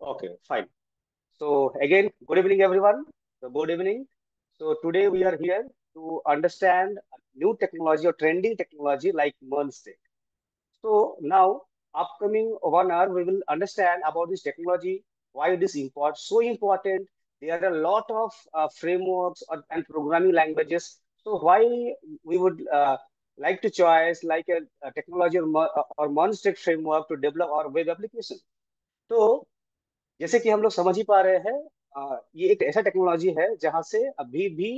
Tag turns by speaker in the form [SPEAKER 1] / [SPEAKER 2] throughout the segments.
[SPEAKER 1] Okay, fine. So again, good evening, everyone. So good evening. So today we are here to understand a new technology or trending technology like Mernstick. So now, upcoming 1 hour, we will understand about this technology, why it is so important. There are a lot of frameworks and programming languages. So why we would like to choose like a technology or Mernstick framework to develop our web application. तो जैसे कि हम लोग समझ ही पा रहे हैं, ये एक ऐसा टेक्नोलॉजी है जहां से अभी भी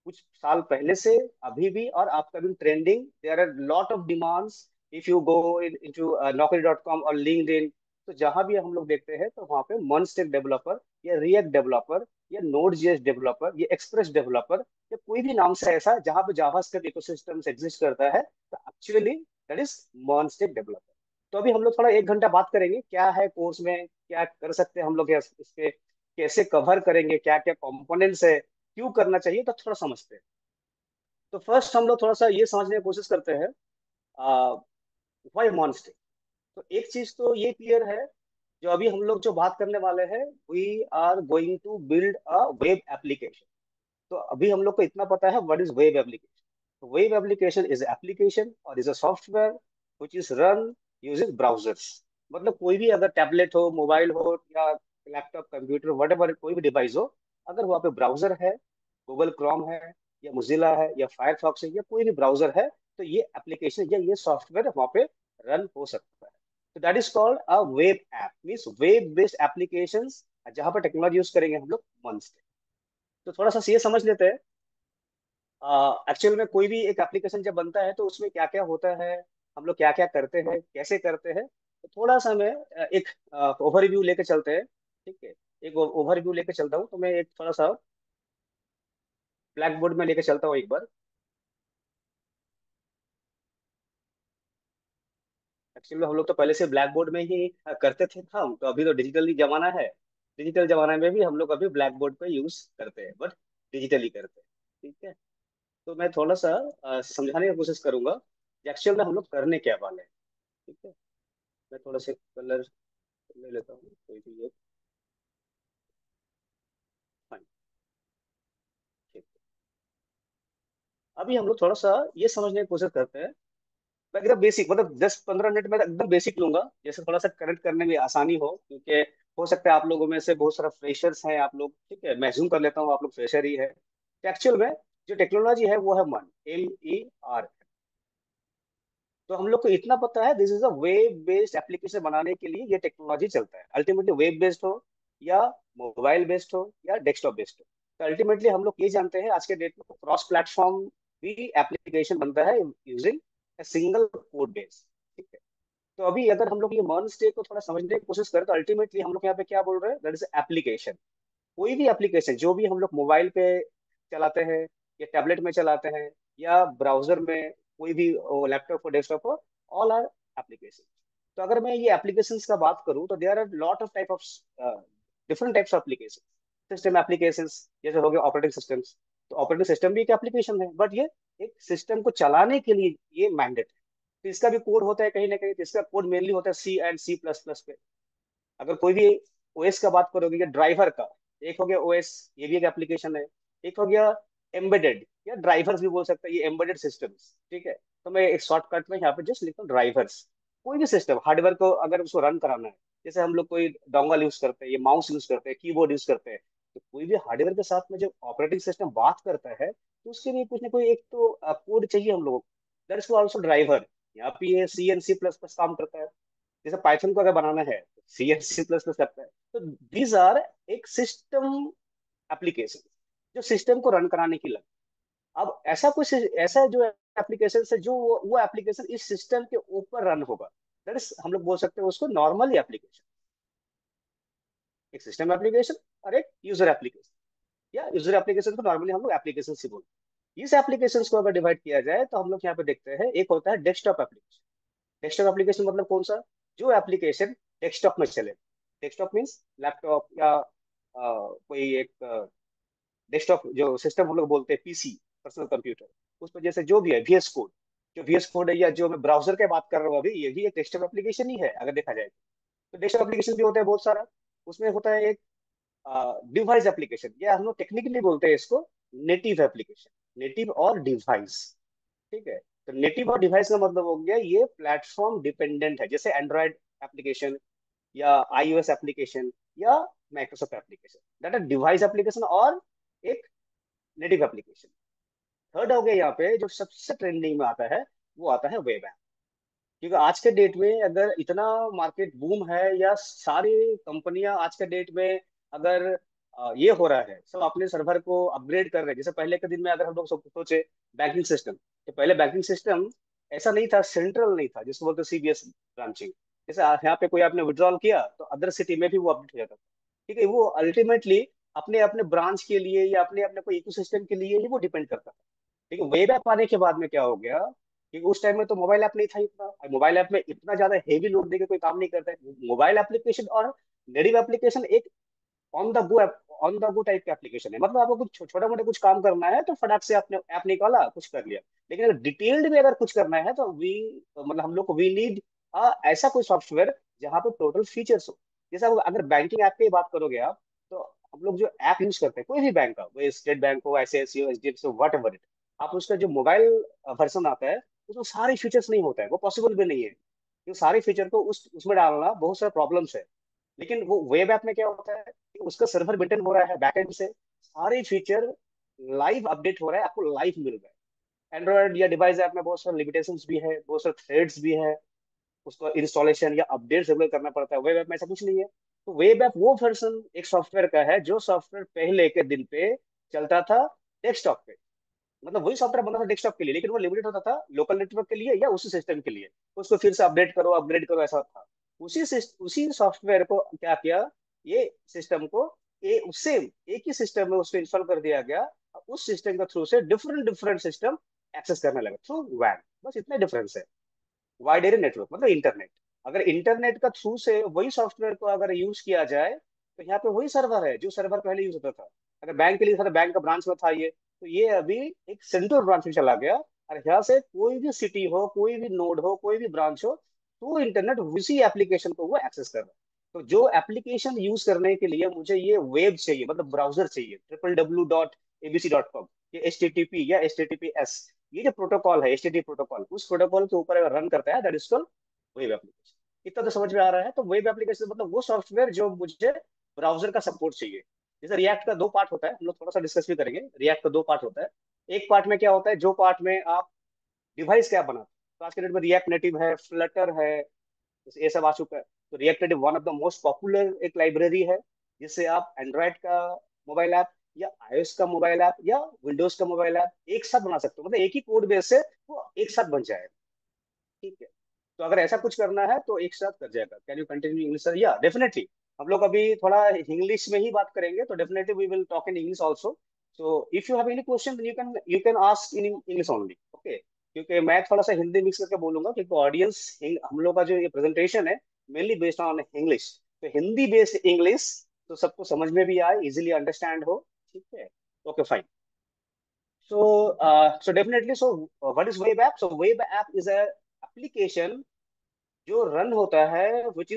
[SPEAKER 1] कुछ साल पहले से अभी भी और upcoming trending there are lot of demands. If you go into naukri.com और लिंक्डइन, तो जहां भी हम लोग देखते हैं तो वहां पे मॉन्स्टेक डेवलपर या रिएक्ट डेवलपर या नोड जेएस डेवलपर या एक्सप्रेस डेवलपर या कोई भी नाम से ऐसा जहां पे जावास्क्रिप्ट इकोसिस्टम एग्जिस्ट करता है, तो एक्चुअली दैट इज मॉन्स्टेक डेवलपर। तो अभी हम लोग थोड़ा 1 घंटा बात करेंगे क्या है कोर्स में, क्या कर सकते हैं हम लोग, इसके कैसे कवर करेंगे, क्या क्या कंपोनेंट्स है, क्यों करना चाहिए, तो थोड़ा समझते हैं। तो फर्स्ट हम लोग थोड़ा सा ये समझने की कोशिश करते हैं, व्हाई मॉन्स्टेक। तो एक चीज तो ये क्लियर है, जो अभी हम लोग जो बात करने वाले हैं, we are going to build a web application. तो अभी हम लोग को इतना पता है व्हाट इज वेब एप्लीकेशन। तो वेब एप्लीकेशन इज एप्लीकेशन और is a software which is run using browsers. मतलब कोई भी अगर टैबलेट हो, मोबाइल हो या लैपटॉप, कंप्यूटर, वट कोई भी डिवाइस हो, अगर वहाँ पे ब्राउजर है, गूगल क्रोम है या मोजिला है या फायरफॉक्स है या कोई भी ब्राउजर है, तो ये एप्लीकेशन या ये सॉफ्टवेयर वहाँ पे रन हो सकता है। तो that is called a web app, means web based application, जहाँ पर टेक्नोलॉजी यूज करेंगे हम लोग मंच। तो थोड़ा सा ये समझ लेते हैं, एक्चुअल में कोई भी एक एप्लीकेशन जब बनता है तो उसमें क्या क्या होता है, हम लोग क्या क्या करते हैं, कैसे करते हैं। तो थोड़ा सा मैं एक ओवरव्यू लेके चलते हैं। ठीक है, एक ओवरव्यू लेके चलता हूँ, तो मैं एक थोड़ा सा ब्लैक बोर्ड में लेके चलता हूँ एक बार। एक्चुअली हम लोग तो पहले से ब्लैक बोर्ड में ही करते थे काम, तो अभी तो डिजिटली जमाना है। डिजिटल जमाने में भी हम लोग अभी ब्लैक बोर्ड पे यूज करते हैं, बट डिजिटली करते हैं। ठीक है, तो मैं थोड़ा सा समझाने की कोशिश करूंगा कि एक्चुअल में हम लोग करने क्या वाले हैं। ठीक है, मैं थोड़ा सा कलर ले लेता हूँ, कोई भी एक। फाइन, ठीक है। अभी हम लोग थोड़ा सा ये समझने की कोशिश करते हैं। मैं एकदम बेसिक, मतलब 10-15 मिनट में एकदम बेसिक लूंगा, जैसे थोड़ा सा कनेक्ट करने में आसानी हो, क्योंकि हो सकता है आप लोगों में से बहुत सारा फ्रेशर्स हैं आप लोग। ठीक है, मैं assume कर लेता हूँ आप लोग फ्रेशर ही है। तो एक्चुअल में जो टेक्नोलॉजी है वो है मन, MER। तो हम लोग को इतना पता है, this is a web based application बनाने के लिए ये टेक्नोलॉजी चलता है। अल्टीमेटली वेब बेस्ड हो या मोबाइल बेस्ड हो या डेस्कटॉप बेस्ड हो, तो अल्टीमेटली हम लोग ये जानते हैं आज के डेट में क्रॉस प्लेटफॉर्म भी एप्लीकेशन बनता है यूजिंग सिंगल कोड बेस। ठीक है, तो अभी अगर हम लोग ये मर्न स्टेक को थोड़ा समझने की कोशिश करें, तो अल्टीमेटली हम लोग यहाँ पे क्या बोल रहे हैं, दैट इज एप्लीकेशन। कोई भी एप्लीकेशन जो भी हम लोग मोबाइल पे चलाते हैं या टैबलेट में चलाते हैं या ब्राउजर में, कोई भी लैपटॉप हो, डेस्कटॉप हो, ऑल आर एप्लीकेशन। तो अगर मैं ये एप्लीकेशंस का बात करूं, तो there are lot of type of different types of application. System applications जैसे हो गए ऑपरेटिंग सिस्टम्स। तो ऑपरेटिंग सिस्टम भी एक एप्लीकेशन है, बट ये एक सिस्टम को चलाने के लिए ये मैंडेट है। तो इसका भी कोड होता है कहीं ना कहीं, तो इसका कोड मेनली होता है C एंड C++ पे। अगर कोई भी ओएस का बात करोगे या ड्राइवर का, एक हो गया ओएस, ये भी एक एप्लीकेशन है। एक हो गया एम्बेडेड, या ड्राइवर्स भी बोल सकते हैं, ये एम्बेडेड सिस्टम्स। ठीक है, तो मैं एक शॉर्टकट में यहाँ पे जस्ट लिखता हूँ ड्राइवर्स। कोई भी सिस्टम हार्डवेयर को अगर उसको रन कराना है, जैसे हम लोग कोई डोंगल यूज करते हैं, ये माउस यूज करते हैं, कीबोर्ड यूज करते हैं, तो कोई भी हार्डवेयर के साथ में जब ऑपरेटिंग सिस्टम बात करता है, तो उसके लिए कुछ ना कोई एक तो कोड चाहिए हम लोगों को। That's also driver. यहाँ पे ये C एंड C++ काम करता है। जैसे पाइथन को अगर बनाना है, C एंड C++ करता है। तो दीज आर एक सिस्टम एप्लीकेशन जो सिस्टम को रन कराने की लगे। अब ऐसा कुछ ऐसा जो एप्लीकेशन है, जो वो एप्लीकेशन इस सिस्टम के ऊपर रन होगा, दैट इज हम लोग बोल सकते हैं उसको नॉर्मली एप्लीकेशन। एक सिस्टम एप्लीकेशन और एक यूजर एप्लीकेशन, या यूजर एप्लीकेशन को नॉर्मली हम लोग एप्लीकेशन से बोलते हैं। इस एप्लीकेशन को अगर डिवाइड किया जाए, तो हम लोग यहाँ पे देखते हैं एक होता है डेस्कटॉप एप्लीकेशन। डेस्कटॉप एप्लीकेशन मतलब कौन सा, जो एप्लीकेशन डेस्कटॉप में चले। डेस्कटॉप मीन्स लैपटॉप या कोई एक डेस्कटॉप जो सिस्टम हम लोग बोलते हैं, PC, पर्सनल कंप्यूटर। उस पर जैसे जो भी है VS कोड, जो VS कोड है, या जो मैं ब्राउजर की बात कर रहा हूँ अभी, ये भी एक डेस्कटॉप एप्लीकेशन ही है अगर देखा जाए। तो डेस्कटॉप एप्लीकेशन भी होता है बहुत सारा। उसमें होता है एक डिवाइस एप्लीकेशन, या हम लोग टेक्निकली बोलते हैं इसको नेटिव एप्लीकेशन, नेटिव और डिवाइस। ठीक है, तो नेटिव और डिवाइस का मतलब हो गया ये प्लेटफॉर्म डिपेंडेंट है, जैसे एंड्रॉयड एप्लीकेशन या आईओएस एप्लीकेशन या माइक्रोसॉफ्ट एप्लीकेशन, दैट है डिवाइस एप्लीकेशन और एक नेटिव एप्लीकेशन। थर्ड हो गया यहाँ पे जो सबसे ट्रेंडिंग में आता है, वो आता है वेब ऐप। क्योंकि आज के डेट में अगर इतना मार्केट बूम है, या सारी कंपनियां आज के डेट में अगर ये हो रहा है, सब अपने सर्वर को अपग्रेड कर रहे हैं। जैसे पहले के दिन में अगर हम लोग सब सोचे बैंकिंग सिस्टम, तो पहले बैंकिंग सिस्टम ऐसा नहीं था, सेंट्रल नहीं था, जिसको बोलते सीबीएस ब्रांचिंग। जैसे यहाँ पे कोई आपने विड्रॉल किया तो अदर सिटी में भी वो अपडेट हो जाता था। ठीक है, वो अल्टीमेटली अपने अपने ब्रांच के लिए या अपने अपने कोई इकोसिस्टम के लिए ही वो डिपेंड करता था। ठीक है, वेब ऐप आने के बाद में क्या हो गया कि उस टाइम में तो मोबाइल ऐप नहीं था इतना, और मोबाइल ऐप में इतना ज्यादा हेवी लोड देके कोई काम नहीं करता है। मोबाइल एप्लीकेशन और नेटिव एप्लीकेशन एक on the go on the go type का एप्लीकेशन है। मतलब आपको कुछ छोटा मोटा कुछ काम करना है तो फटाक से आपने ऐप निकाला, कुछ कर लिया। लेकिन अगर डिटेल्ड में अगर कुछ करना है तो वी मतलब हम लोग को वी नीड ऐसा कोई सॉफ्टवेयर जहाँ पे टोटल फीचर्स हो। जैसे अगर बैंकिंग ऐप की बात करोगे आप, तो हम लोग जो ऐप यूज करते हैं कोई भी बैंक का, वो स्टेट बैंक हो, आईसीआईसीआई हो, एचडीएफसी हो, वट एवर इट, आप उसका जो मोबाइल वर्जन आता है उसमें सारे फीचर्स नहीं होता है, वो पॉसिबल भी नहीं है। क्योंकि सारे फीचर को उसमें डालना बहुत सारे प्रॉब्लम्स है। लेकिन वो वेब ऐप में क्या होता है कि उसका सर्वर मेंटेन हो रहा है बैकएंड से, सारे फीचर लाइव अपडेट हो रहा है, आपको लाइव मिल रहा है। एंड्रॉयड या डिवाइस ऐप में बहुत सारे लिमिटेशंस भी है, बहुत सारे थ्रेड्स भी है, उसको इंस्टॉलेशन या अपडेट रेगुलर करना पड़ता है। वेब ऐप में ऐसा कुछ नहीं है। तो वेब ऐप वो वर्जन एक सॉफ्टवेयर का है जो सॉफ्टवेयर पहले के दिन पे चलता था डेस्कटॉप पे। मतलब वही सॉफ्टवेयर बनता था डेस्कटॉप के लिए, लेकिन वो लिमिटेड होता था लोकल नेटवर्क के लिए या उसी सिस्टम के लिए। उसको फिर से अपडेट करो, अपग्रेड करो, ऐसा था। उसी सॉफ्टवेयर को क्या किया, ये सिस्टम को उससे एक ही सिस्टम में उसको इंस्टॉल कर दिया गया। उस सिस्टम के थ्रू से डिफरेंट डिफरेंट सिस्टम एक्सेस करने लगे थ्रू वैन। बस इतना डिफरेंस है। वाइड एरिया नेटवर्क मतलब इंटरनेट। अगर इंटरनेट का थ्रू से वही सॉफ्टवेयर को अगर यूज किया जाए, तो यहाँ पे वही सर्वर है जो सर्वर पहले यूज होता था। अगर बैंक के लिए था तो बैंक का ब्रांच में था ये, तो ये अभी एक सेंट्रल ब्रांच में चला गया। और यहाँ से कोई भी सिटी हो, कोई भी नोड हो, कोई भी ब्रांच हो, तो इंटरनेट उसी एप्लीकेशन को वो एक्सेस कर रहा है। तो जो एप्लीकेशन यूज करने के लिए मुझे ये वेब चाहिए, मतलब ब्राउजर चाहिए, www.abc.com, ये HTTP या HTTPS, ये जो प्रोटोकॉल है HTTP प्रोटोकॉल, उस प्रोटोकॉल के ऊपर अगर रन करता है, that is called web application. इतना तो समझ में आ रहा है। तो वेब एप्लीकेशन मतलब वो सॉफ्टवेयर जो मुझे ब्राउजर का सपोर्ट चाहिए। जैसे रिएक्ट का दो पार्ट होता है, हम लोग थोड़ा सा डिस्कस भी करेंगे। रिएक्ट का दो पार्ट होता है। एक पार्ट में क्या होता है, जो पार्ट में आप डिवाइस क्या बनाते हैं, तो आज के डेट में रिएक्ट नेटिव है, फ्लटर है, ये सब आ चुका है। तो React native one of the most popular एक लाइब्रेरी है, जिससे आप एंड्रॉयड का मोबाइल ऐप या आईओएस का मोबाइल ऐप या विंडोज का मोबाइल ऐप एक साथ बना सकते हो। मतलब एक ही कोड बेस से वो एक साथ बन जाएगा। ठीक है, तो अगर ऐसा कुछ करना है तो एक साथ कर जाएगा। Can you continue English sir? या डेफिनेटली। हम लोग अभी थोड़ा इंग्लिश में ही बात करेंगे, तो definitely we will talk in English also. So if you have any question you can ask in English only, okay? क्योंकि मैं थोड़ा सा हिंदी मिक्स करके बोलूंगा, क्योंकि ऑडियंस, हम लोग का जो ये प्रेजेंटेशन है मेनली बेस्ड ऑन इंग्लिश। तो हिंदी बेस्ड इंग्लिश, तो सबको समझ में भी आए, इजिली अंडरस्टैंड हो। ठीक है, okay fine. So definitely, what is web app? So web app is a application जो रन होता है, which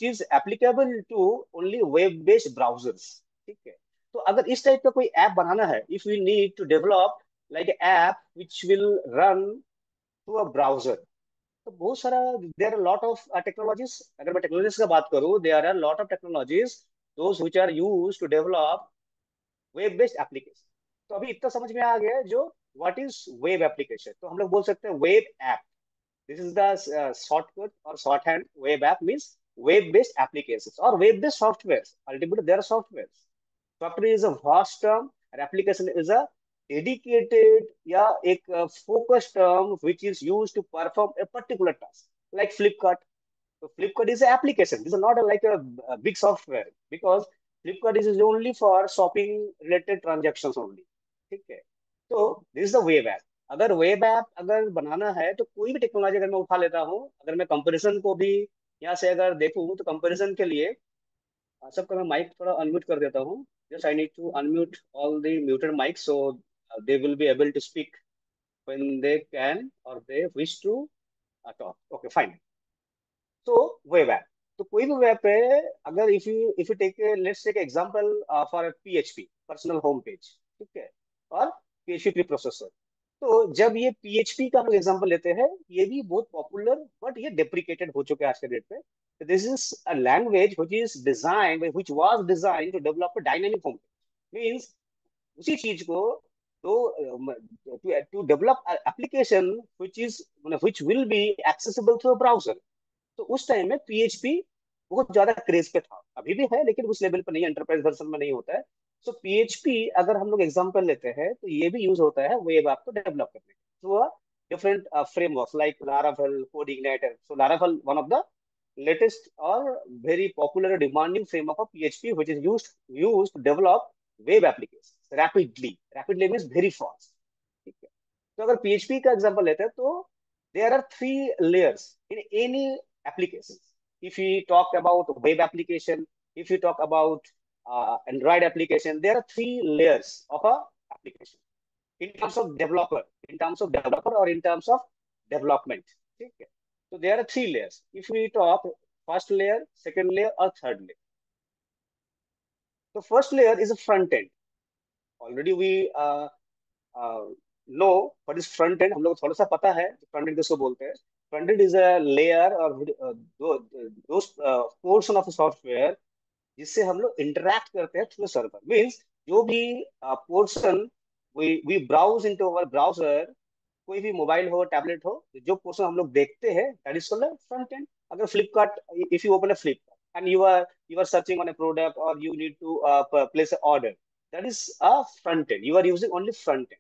[SPEAKER 1] is applicable to only web based browsers। ठीक है, तो अगर इस टाइप का कोई ऐप बनाना है, if we need to develop like an app which will run through a browser, तो बहुत सारा there are a lot of technologies। अगर मैं टेक्नोलॉजीज का बात करूँ, there are a lot of technologies those which are used to develop web based application. तो अभी इतना समझ में आ गया है जो व्हाट इज वेब एप्लीकेशन। तो हम लोग बोल सकते हैं web app, this is the shortcut और short hand. Web app means web based applications और web based software. Ultimately there are software. Software is a vast term और एप्लीकेशन इज अ डेडिकेटेड या एक focus term which is used to perform a particular task, like Flipkart. so Flipkart is an application. This is not a big software, because Flipkart is only for shopping related transactions only. ठीक है, तो this is the web app. अगर web app अगर बनाना है तो कोई भी technology अगर मैं उठा लेता हूँ, अगर मैं कंपैरिजन को भी यहाँ से अगर देखूँ, तो कंपैरिजन के लिए सबका मैं माइक थोड़ा अनम्यूट कर देता हूँ। Just I need to unmute all the muted mic, so they will be able to speak when they can or they wish to talk. Okay, fine. तो वेब ऐप, तो कोई भी वेब पे, अगर if you take let's take example for PHP personal home page, ठीक है, और PHP processor. तो जब ये पीएचपी का हम एग्जांपल लेते हैं, ये भी बहुत पॉपुलर बट ये डेप्रिकेटेड हो चुके हैं आज के डेट पे। This is a language which is design which was design to develop a dynamic home page. Means उसी चीज को, तो to develop application which is which will be accessible through a browser. तो उस टाइम में PHP बहुत ज्यादा craze पे था, अभी भी है लेकिन उस लेवल पे नहीं, एंटरप्राइज वर्जन में नहीं होता है। तो पीएचपी अगर हम लोग एग्जांपल लेते हैं, तो ये भी यूज होता है वेब ऐप को डेवलप करने through different frameworks like Laravel, कोडिग्नेटर। So Laravel one of the latest or very popular demanding framework of PHP, which is used to develop web applications rapidly. Rapidly means very fast. ठीक है। तो अगर PHP का example लेते हैं, तो there are three layers in any application. If we talk about web application, if you talk about Android application, there are three layers of a application in terms of developer, or in terms of development. ठीक है। So there are three layers. If we talk first layer, second layer, or third layer. The first layer is a front end. Already we uh, know what is front end. हम लोग थोड़ा सा पता है front end किसको बोलते हैं. Front end is a layer or those portion of the software जिससे हम लोग इंटरैक्ट करते हैं थ्रू सर्वर। मीन्स जो भी portion we browse into our browser, कोई भी मोबाइल हो, टैबलेट हो, जो पोर्शन हम लोग देखते हैं, that is called front end. अगर Flipkart, if you open a Flipkart and you are searching on a product और you need to place a order, that is a front end. You are using only front end.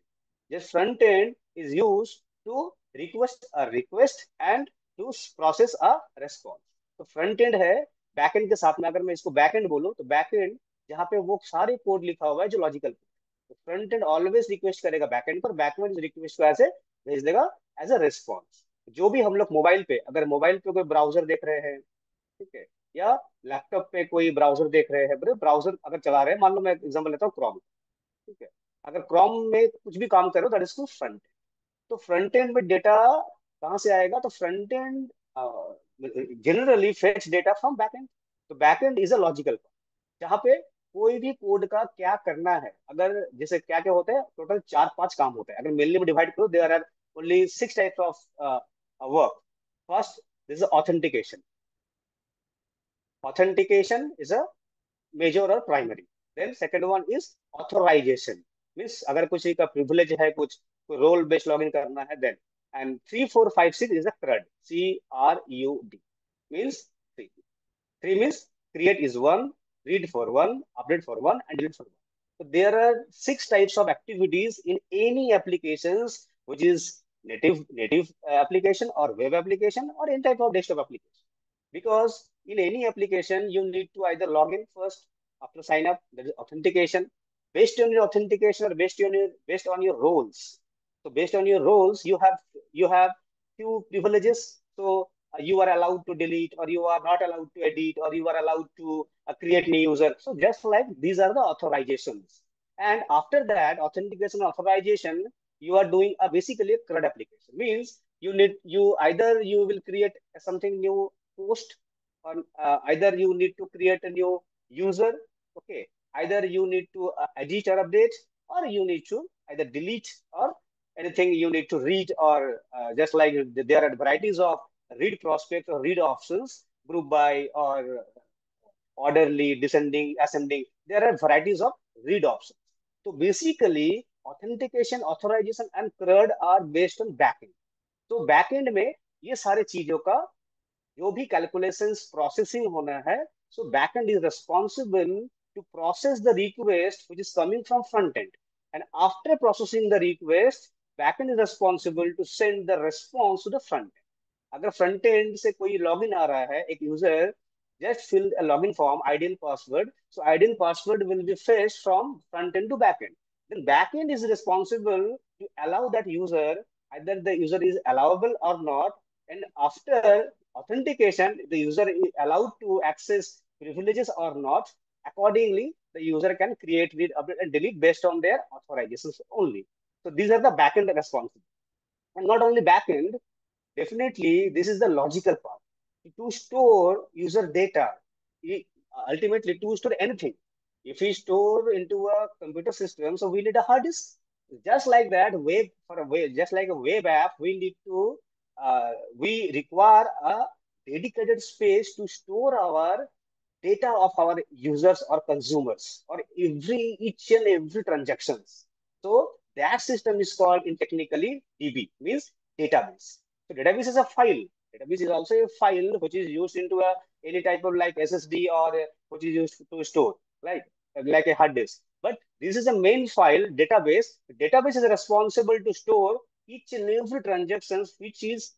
[SPEAKER 1] This front end is used to request a request and to process a response. तो front end है। Back end के साथ में अगर मैं इसको back and बोलूं, तो बैक एंड जहाँ पे वो सारे कोड लिखा हुआ है जो लॉजिकल, तो फ्रंट एंड ऑलवेज रिक्वेस्ट करेगा बैक एंड पर, बैक एंड रिक्वेस्ट को ऐसे भेज देगा एज अ रिस्पॉन्स। जो भी हम लोग मोबाइल पे, अगर मोबाइल पे कोई ब्राउजर देख रहे हैं, ठीक है, या लैपटॉप पे कोई ब्राउजर देख रहे हैं, ब्राउजर अगर चला रहे हैं, मान लो मैं एग्जांपल लेता हूँ क्रोम, ठीक है, अगर क्रोम में कुछ भी काम करो, दैट इज टू फ्रंट। तो फ्रंट एंड में डेटा कहाँ से आएगा? तो front end generally fetch data from back end. तो back end is a logical, जहाँ पे कोई भी कोड का क्या करना है, अगर जैसे क्या क्या होते हैं, टोटल 4-5 काम होते हैं। अगर मेनली में डिवाइड करो, there are only 6 types of work. First, this is authentication. Authentication is a major और primary. Then second one is authorization, means अगर किसी का प्रिविलेज है, कुछ रोल बेस्ड लॉगिन करना है, then and 3 4 5 6 is a CRUD, CRUD means three. Three means create is one, read for one, update for one, and delete for one. So there are 6 types of activities in any applications, which is native application or web application or any type of desktop application. Because in any application, you need to either log in first after sign up, that is authentication. Based on your authentication or based on your roles. So based on your roles, you have few privileges. So you are allowed to delete, or you are not allowed to edit, or you are allowed to create new user. So just like these are the authorizations. And after that authentication and authorization, you are doing a basically a CRUD application. Means you either you will create something new post, or either you need to create a new user. Okay, either you need to edit or update, or you need to either delete, or anything you need to read, or just like there are varieties of read prospects or read options, group by or orderly, descending, ascending. There are varieties of read options. So basically, authentication, authorization, and CRUD are based on backend. तो backend में ये सारे चीजों का जो भी calculations processing होना है, so backend is responsible to process the request which is coming from front end, and after processing the request, backend is responsible to send the response to the front end. अगर front end से कोई login आ रहा है, एक user just fill a login form, ideal password, so ideal password will be fetched from front end to back end. Then back end is responsible to allow that user, either the user is allowable or not, and after authentication, the user is allowed to access privileges or not. Accordingly, the user can create, read, update, and delete based on their authorizations only. So these are the backend responsibilities. And not only backend, definitely this is the logical part. to store user data. Ultimately, to store anything. If we store into a computer system, so we need a hard disk. Just like that, just like a web app, we require a dedicated space to store our data of our users or consumers or each and every transactions. So that system is called in technically DB, means database. So database is a file. Database is also a file which is used into any type of like SSD or which is used to store, right? Like a hard disk. But this is a main file database. The database is responsible to store each and every transactions which is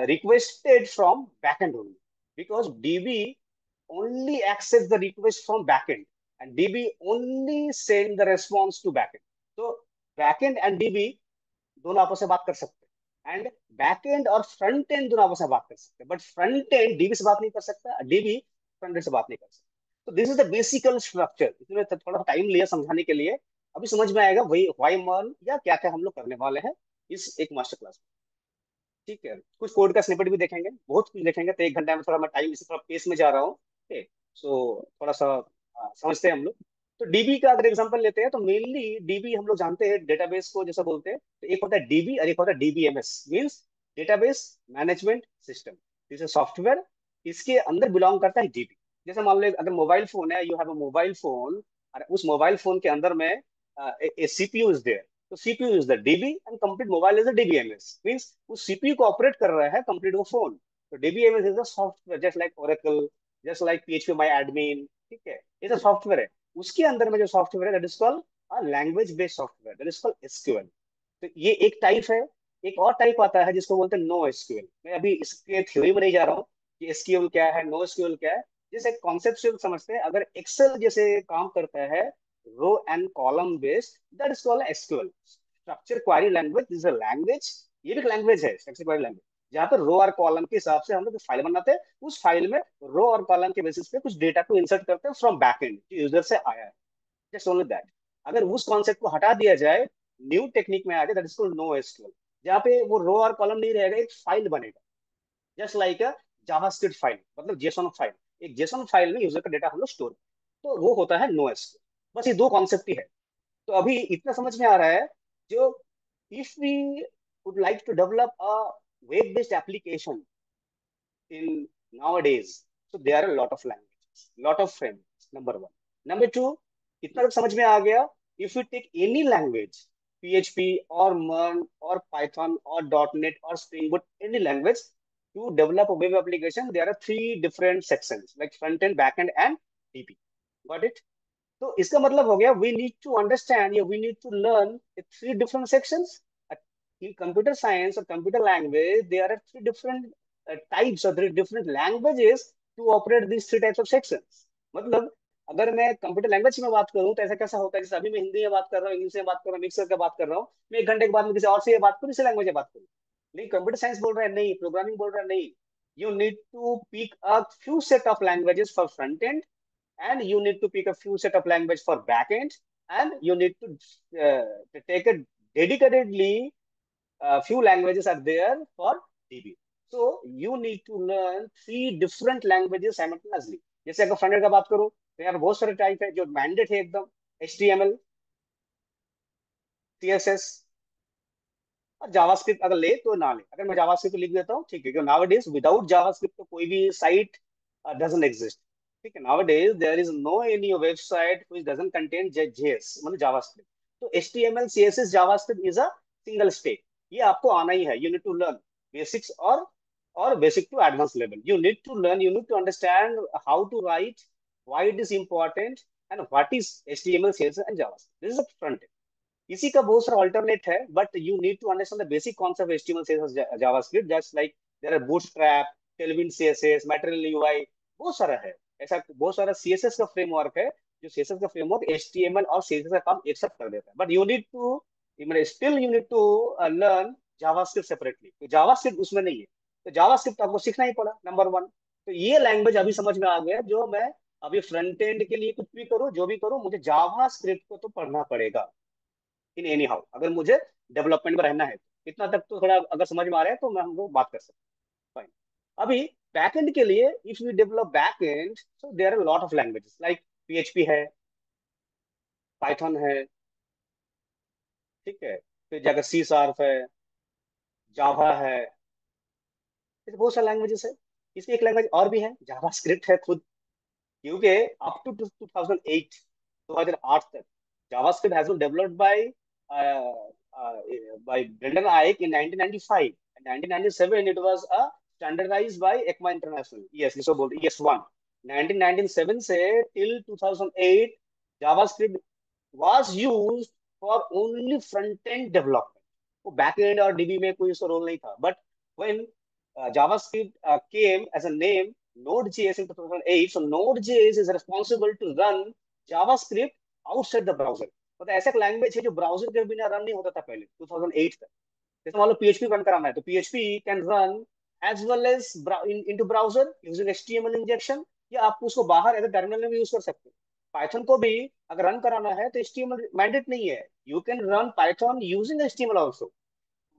[SPEAKER 1] requested from backend only. Because DB only accepts the request from backend and DB only send the response to backend. So backend and DB दोनों आपस में बात कर सकते हैं and back and और front end दोनों आपस में बात कर सकते हैं बट फ्रंट एंड डीबी से बात नहीं कर सकता डीबी फ्रंट एंड से बात नहीं कर सकता तो this is the basical structure इसमें थोड़ा टाइम लिया समझाने के लिए अभी समझ में आएगा वही वाई मान या क्या क्या हम लोग करने वाले हैं इस एक मास्टर क्लास में ठीक है कुछ कोड का स्निपेट भी देखेंगे बहुत कुछ देखेंगे तो 1 घंटा में थोड़ा मैं टाइम इसे थोड़ा पेस में जा रहा हूँ ठीक सो थोड़ा सा समझते हैं हम लोग तो डीबी का अगर एग्जांपल लेते हैं तो मेनली डीबी हम लोग जानते हैं डेटाबेस को जैसा बोलते हैं तो एक होता है डीबी और एक होता है DBMS means database management system जैसे सॉफ्टवेयर इसके अंदर बिलोंग करता है डीबी जैसे मान लो अगर मोबाइल फोन है you have a mobile phone और उस मोबाइल फोन के अंदर में सीपीयू इज देयर तो CPU is the dB and complete mobile is the DBMS means उस सीपीयू को ऑपरेट कर रहा है कंप्लीट वो फोन तो DBMS is the software just like Oracle just like PHP my admin ठीक है ये तो सॉफ्टवेयर है उसके अंदर में जो सॉफ्टवेयर है that is called language based software that is called SQL तो ये एक टाइप है एक और टाइप आता है जिसको बोलते हैं नो एसक्यूएल मैं अभी इसके थ्योरी में नहीं जा रहा हूँ कि एसक्यूएल क्या है नो एसक्यूएल क्या है जैसे कॉन्सेप्चुअल समझते हैं अगर एक्सेल जैसे काम करता है row and column based that is called SQL structure query language this is a language ये भी एक लैंग्वेज है स्ट्रक्चर क्वेरी लैंग्वेज जहाँ पर रो और कॉलम के हिसाब से हम लोग फाइल बनाते हैं उस फाइल में रो और कॉलम के बेसिस पे कुछ डेटा को इंसर्ट करते हैं फ्रॉम बैकएंड यूजर से आया है जस्ट ओनली दैट अगर उस कॉन्सेप्ट को हटा दिया जाए न्यू टेक्निक में आ जाए that is called no SQL जहाँ पे वो रो और कॉलम नहीं रहेगा एक फाइल बनेगा जस्ट लाइक अ जावास्क्रिप्ट फाइल मतलब जेसोन फाइल एक जेसोन फाइल में यूजर का डेटा हम लोग स्टोर तो वो होता है नो एसक्यूएल बस ये दो कॉन्सेप्ट ही है तो अभी इतना समझ में आ रहा है जो if we would like to develop a web based application in nowadays. So there are a lot of languages, lot of frameworks. Number one. Number two, इतना तक समझ में आ गया. If you take any language, PHP or MERN or Python or .NET or Spring Boot, any language, to develop a web application, there are three different sections like front end, back end, and DB. Got it? तो इसका मतलब हो गया we need to understand या we need to learn three different sections in computer science or computer language there are three different types or three different languages to operate these three types of sections मतलब अगर मैं computer language में बात करूं तो ऐसा कैसा होता है जैसे अभी मैं हिंदी में बात कर रहा हूँ इंग्लिश में बात कर रहा हूँ मिक्स करके बात कर रहा हूँ मैं 1 घंटे के बाद में किसी और से ये बात करूँ इसी लैंग्वेज में बात करूँ नहीं कंप्यूटर साइंस बोल रहा है नहीं प्रोग्रामिंग बोल रहा है नहीं you need to pick a few set of languages for front end and you need to pick a few set of language for backend and you need to take a dedicatedly few languages are there for DB. So you need to learn three different languages simultaneously. जैसे अगर front and का बात करूं तो यहाँ पे बहुत सारे टाइप है जो मैंडेट है एकदम HTML, CSS और जावास्क्रिप्ट अगर ले तो ना ले अगर मैं जावास्क्रिप्ट लिख देता हूँ ठीक है नाउ डेज विदाउट जावास्क्रिप्ट तो कोई भी साइट डजंट एग्जिस्ट ठीक है nowadays there is no any website which doesn't contain JS मतलब जावास्क्रिप्ट तो HTML CSS JavaScript is a single state ये आपको आना ही है you need to learn basics और basic to advance level you need to learn you need to understand how to write why it is important and what is HTML CSS and JavaScript this is a front इसी का बहुत सारा alternate है but you need to understand the basic concept HTML CSS JavaScript just like there are Bootstrap Tailwind CSS Material UI बहुत सारा है ऐसा बहुत सारा सीएसएस का फ्रेमवर्क है जो सीएसएस का फ्रेमवर्क एचटीएमएल और सीएसएस का काम एक साथ कर देता है but you need to still you need to learn JavaScript separately तो जावास्क्रिप्ट उसमें नहीं है तो जावास्क्रिप्ट आपको सीखना ही पड़ा नंबर वन तो ये लैंग्वेज अभी समझ में आ गया जो मैं अभी फ्रंट एंड के लिए कुछ भी करूँ जो भी करूँ मुझे जावास्क्रिप्ट को तो पढ़ना पड़ेगा इन एनी हाउ अगर मुझे डेवलपमेंट में रहना है तो इतना तक तो थोड़ा अगर समझ में आ रहा है तो मैं हम लोग बात कर सकते हैं फाइन अभी बैकएंड के लिए if you develop backend, so there are lot of languages like PHP है, पाइथन है, ठीक है, फिर जाकर सी शार्प है, जावा है, ऐसे बहुत सारे लैंग्वेजेस है। इसकी एक लैंग्वेज और भी है, जावा स्क्रिप्ट है खुद। क्योंकि अप टू 2008, 2008 तक JavaScript has been developed by Brendan Eich in 1995. In 1997 it was standardized by ECMA International, yes इसको बोलते ES1। 1997 से till 2008 JavaScript was used for only front end development। वो बैक एंड और dB में कोई उसका role नहीं था। But when JavaScript came as a name Node.js in 2008, so Node.js is responsible to run JavaScript outside the browser। मतलब ऐसा एक लैंग्वेज है जो ब्राउजर के बिना रन नहीं होता था पहले 2008 तक। जैसे मान लो पीएचपी रन कराना है तो PHP can run as well as into browser using HTML injection, या आप उसको बाहर एज टर्मिनल में भी यूज कर सकते हैं। पाइथन को भी अगर रन कराना है तो एचटीएमएल मैंडेट नहीं है, you can run Python using HTML also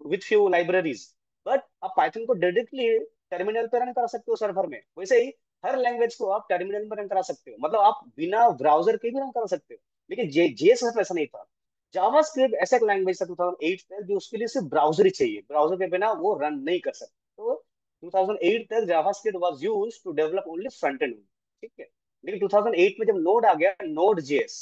[SPEAKER 1] with few libraries. But आप पाइथन को डायरेक्टली टर्मिनल पे रन करा सकते हो सर्वर में, वैसे ही हर लैंग्वेज को आप टर्मिनल में रन करा सकते हो, मतलब आप बिना ब्राउजर के भी रन करा सकते हो। लेकिन जेएस में ऐसा नहीं था। जावास्क्रिप्ट ऐसा एक लैंग्वेज था 2008 तक जो उसके लिए सिर्फ ब्राउजर ही चाहिए, ब्राउजर के बिना वो रन नहीं कर सकते। तो 2008 तक JavaScript was used to develop only front end, ठीक है। लेकिन 2008 में जब नोड आ गया, नोड जेएस,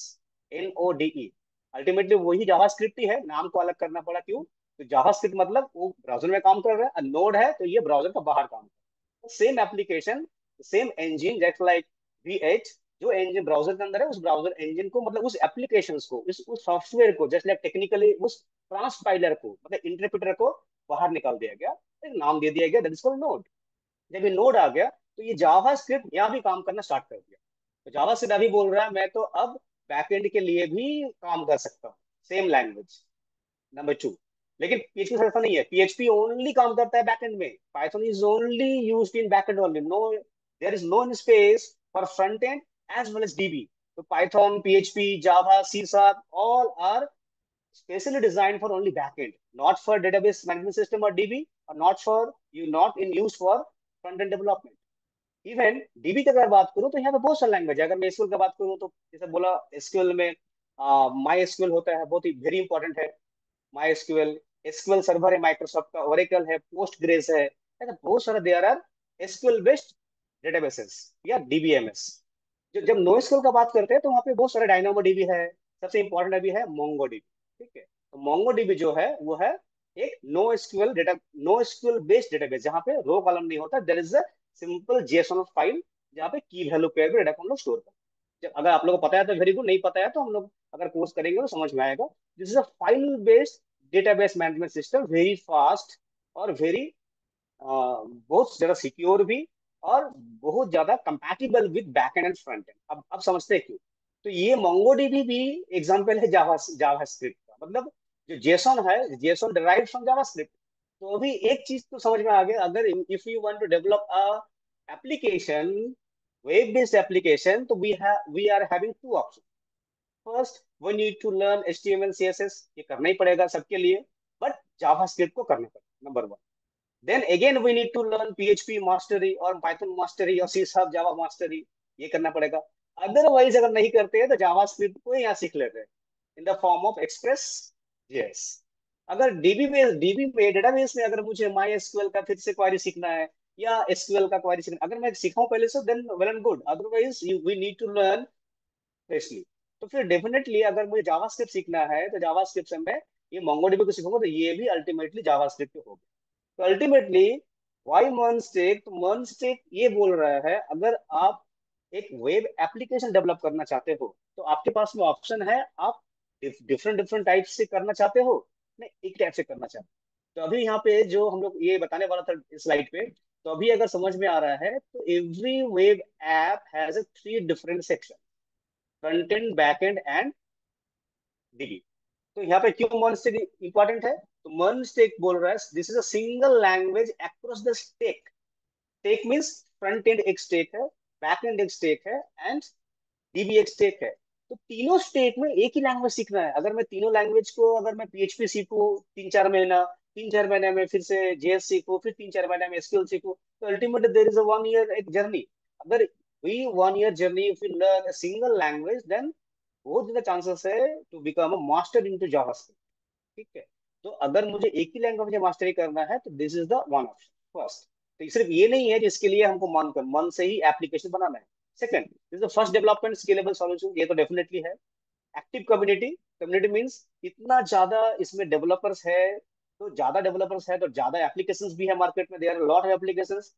[SPEAKER 1] NODE, अल्टीमेटली वही जावास्क्रिप्ट ही है, नाम को अलग करना पड़ा। क्यों? तो जावास्क्रिप्ट मतलब वो ब्राउजर में काम कर रहा है, नोड है तो ये ब्राउजर का बाहर काम कर रहा है। Same application, same engine, just like V8, जो इंजन ब्राउजर के अंदर है उस ब्राउजर इंजन को, मतलब उस एप्लीकेशन को, उस सॉफ्टवेयर को, जस्ट लाइक टेक्निकली उस ट्रांसपाइलर को, मतलब इंटरप्रेटर को बाहर निकाल दिया गया, एक नाम दे दिया गया, दैट इज कॉल्ड नोड। जब ये नोड आ गया तो ये जावा स्क्रिप्ट यहाँ भी काम करना स्टार्ट कर दिया। तो जावा स्क्रिप्ट अभी बोल रहा है मैं तो अब बैकएंड के लिए भी काम कर सकता हूँ, सेम लैंग्वेज, नंबर टू। लेकिन पीएचपी ऐसा नहीं है, पीएचपी ओनली काम करता है बैकएंड में, Python is only used in backend only, no there is no space for front end as well as DB. तो Python, PHP, Java, C sharp all are specially designed for only backend, not for database management system or DB, or not for you, not in use for front end development। Even dB की अगर बात करूं तो यहाँ पे बहुत सारे language है। अगर मैं एसक्यूएल की बात करूं तो जैसे बोला, एसक्यूएल में माई एसक्यूएल होता है, बहुत ही वेरी इंपॉर्टेंट है माई एसक्यूएल। एसक्यूएल सर्वर है माइक्रोसॉफ्ट का, ओरेकल है, पोस्टग्रेस है, ऐसा बहुत सारे there are SQL based databases या डीबीएमएस। जब नो एसक्यूएल का बात करते हैं तो वहाँ पे बहुत सारे डायनामो डीबी है, सबसे इंपॉर्टेंट अभी है मोंगो डीबी, ठीक है। तो मोंगो डीबी जो है वो है एक नो एसक्यूएल बेस्ड डेटाबेस, जहाँ पे रो कॉलम नहीं होता, there is a simple JSON file जहाँ पे की वैल्यू पेयर पे डेटा को हम लोग स्टोर करते हैं। अगर आप लोगों को पता है तो वेरी गुड, नहीं पता है तो हम लोग अगर कोर्स करेंगे तो समझ में आएगा। This is a file based database management system, very fast और वेरी बहुत ज्यादा सिक्योर भी, और बहुत ज्यादा compatible with backend and front and. अब समझते हैं क्यों। तो ये मोंगोडीबी भी एग्जांपल है जावास्क्रिप्ट का, मतलब जो जेसॉन है, जेसॉन डिराइव्ड फ्रॉम जावास्क्रिप्ट। तो अभी एक चीज तो समझ में आ गया, अगर if you want to develop a application, web based application, तो we are having two option. First we need to learn HTML CSS, ये करना ही पड़ेगा सबके लिए, बट जावास्क्रिप्ट को करना पड़ेगा, number one. Then again we need to learn PHP mastery और Python mastery और C Sharp Java mastery, ये करना पड़ेगा। अदरवाइज अगर नहीं करते हैं तो जावास्क्रिप्ट को यहाँ सीख लेते हैं इन the form of express JS. अगर डीबी में डेटाबेस में अगर मुझे माई एसक्यूएल का फिर से क्वेरी सीखना है, या एसक्यूएल का क्वेरी सीखना, अगर मैं सीखाऊं पहले से, then well and good, otherwise we need to learn freshly. तो फिर डेफिनेटली अगर मुझे जावास्क्रिप्ट सीखना है तो जावास्क्रिप्ट से मैं ये मोंगोडीबी को सीखूंगा, तो ये भी अल्टीमेटली जावास्क्रिप्ट होगा। तो अल्टीमेटली वाई मर्नस्टेक, तो मर्नस्टेक ये बोल रहा है अगर आप एक वेब एप्लीकेशन डेवलप करना चाहते हो तो आपके पास में ऑप्शन है, आप डिफरेंट डिफरेंट टाइप से करना चाहते हो, नहीं एक टाइप से करना चाहते हो। तो अभी यहाँ पे जो हम लोग ये बताने वाला था स्लाइड पे, तो अभी अगर समझ में आ रहा है तो every web app has 3 different section, front end, back end and DB. तो यहाँ पे क्यों मर्ज इंपॉर्टेंट है, तो मर्ज टेक बोल रहा है this is a single language across the stack. Stack means front end एक स्टेक है, बैक एंड एक स्टेक है, एंड डीबी एक स्टेक है। तो तीनों स्टेक में एक ही लैंग्वेज सीखना है। अगर मैं तीनों लैंग्वेज को, अगर मैं पीएचपी सीखूं 3-4 महीना, तीन चार महीने में फिर से जेएस सीखो, फिर तीन चार महीने में एसक्यूएल सीखो, तो ultimately there is a 1 year एक जर्नी। अगर we 1 year journey if you learn a single language, then बहुत ज्यादा चांसेस है to become a master in to JavaScript. ठीक है। तो अगर मुझे एक ही लैंग्वेज में मास्टरी करना है तो this is the one option first. तो सिर्फ ये नहीं है जिसके लिए हमको मन से ही एप्लीकेशन बनाना है। Second, this is the first development scalable solution, ये तो डेफिनेटली है। एक्टिव कम्युनिटी, कम्युनिटी मीन्स इतना ज्यादा इसमें डेवलपर्स है, तो ज्यादा डेवलपर्स है तो ज्यादा एप्लीकेशंस भी है मार्केट में, there are lot of applications.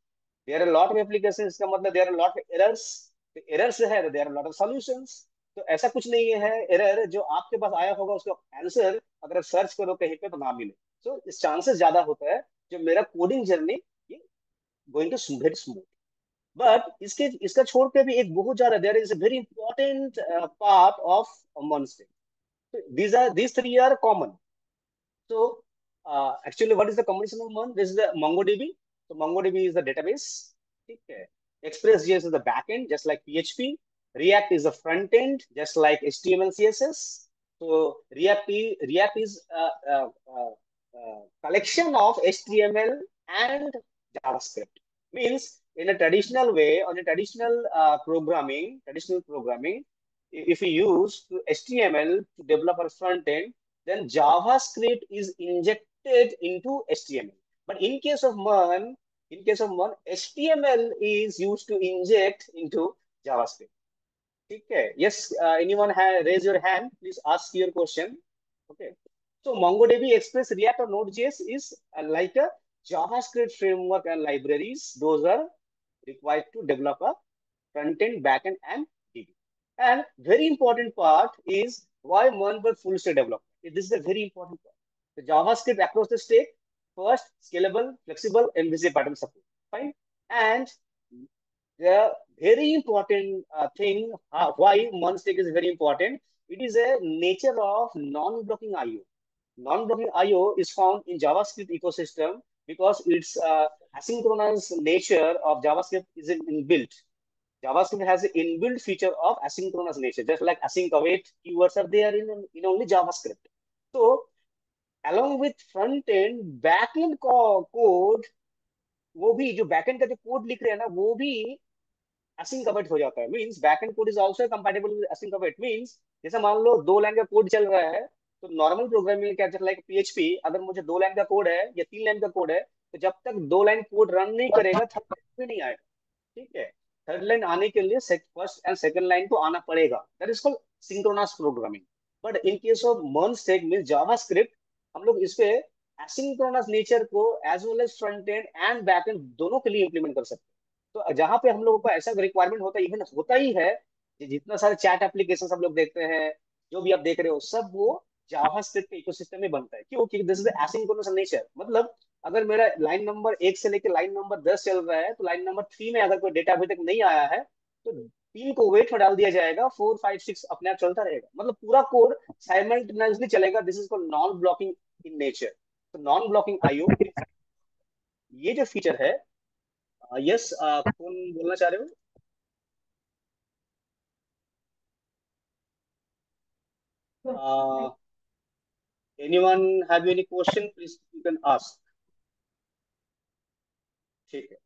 [SPEAKER 1] There are lot of applications इसका मतलब there are lot of errors. Errors है तो there are lot of solutions. तो ऐसा कुछ नहीं है एरर जो आपके पास आया होगा उसका आंसर अगर सर्च करो कहीं पे तो ना मिले। तो इस चांसेस ज्यादा होता है जो मेरा कोडिंग जर्नी ये going to very smooth. But इसके इसका छोड़ के भी एक बहुत ज्यादा there is a very important part of monster. These three are common. So actually, what is the combination of one? This is the MongoDB. So MongoDB is the database. Okay. Express.js is the backend, just like PHP. React is the front end, just like HTML, CSS. So React is collection of HTML and JavaScript. Means in a traditional way, on a traditional programming, if we use HTML to develop our front end, then JavaScript is injected into HTML. But in case of Mern, HTML is used to inject into JavaScript. Okay. Yes. Anyone raise your hand? Please ask your question. Okay. So MongoDB, Express, React, or Node.js is like a JavaScript framework and libraries. Those are required to develop a front end, back end, and DB. And very important part is why one for full stack development. This is a very important part. The JavaScript across the stack, first, scalable, flexible, MVC pattern support. Fine. And the very important thing, why Monstack is very important, it is a nature of non-blocking IO. Non-blocking IO is found in JavaScript ecosystem because its asynchronous nature of JavaScript is inbuilt. JavaScript has an inbuilt feature of asynchronous nature, just like async await keywords are there in only JavaScript. So, along with front end, back end code, वो भी जो back and का जो code लिख रहे हैं ना वो भी async await हो जाता है। Means back and code is also compatible with async await। Means जैसे मान लो दो लाइन का कोड चल रहा है, तो नॉर्मल प्रोग्रामिंग क्या जैसे लाइक पीएचपी, अगर मुझे दो लाइन का कोड है या तीन लाइन का कोड है, तो जब तक दो लाइन कोड रन नहीं करेगा थर्ड लाइन भी नहीं आएगा। ठीक है। थर्ड लाइन आने के लिए फर्स्ट एंड सेकंड लाइन को आना पड़ेगा, that is called synchronous programming. But in case of merge mean JavaScript, हम लोग इस पे एसिंक्रोनस नेचर को as well as front end and back end दोनों के लिए इंप्लीमेंट कर सकते हैं। तो जहां पे हम लोगों को ऐसा रिक्वायरमेंट होता है, इवन होता ही है, कि जितना सारे चैट एप्लीकेशन हम लोग देखते हैं, जो भी आप देख रहे हो, सब वो जावास्क्रिप्ट के इकोसिस्टम में बनता है। क्यों? क्योंकि दिस इज एसिंक्रोनस नेचर। मतलब अगर मेरा लाइन नंबर 1 से लेकर लाइन नंबर 10 चल रहा है, तो लाइन नंबर 3 में अगर कोई डेटा अभी तक नहीं आया है, तो 3 को वेट में डाल दिया जाएगा, 4 5 6 अपने आप चलता रहेगा। मतलब पूरा कोड साइमल्टेनियसली चलेगा। This is called non blocking in nature. तो नॉन ब्लॉकिंग आईओ ये जो फीचर है। यस, कौन बोलना चाह रहे हो? Anyone have any question, please you can ask. ठीक है।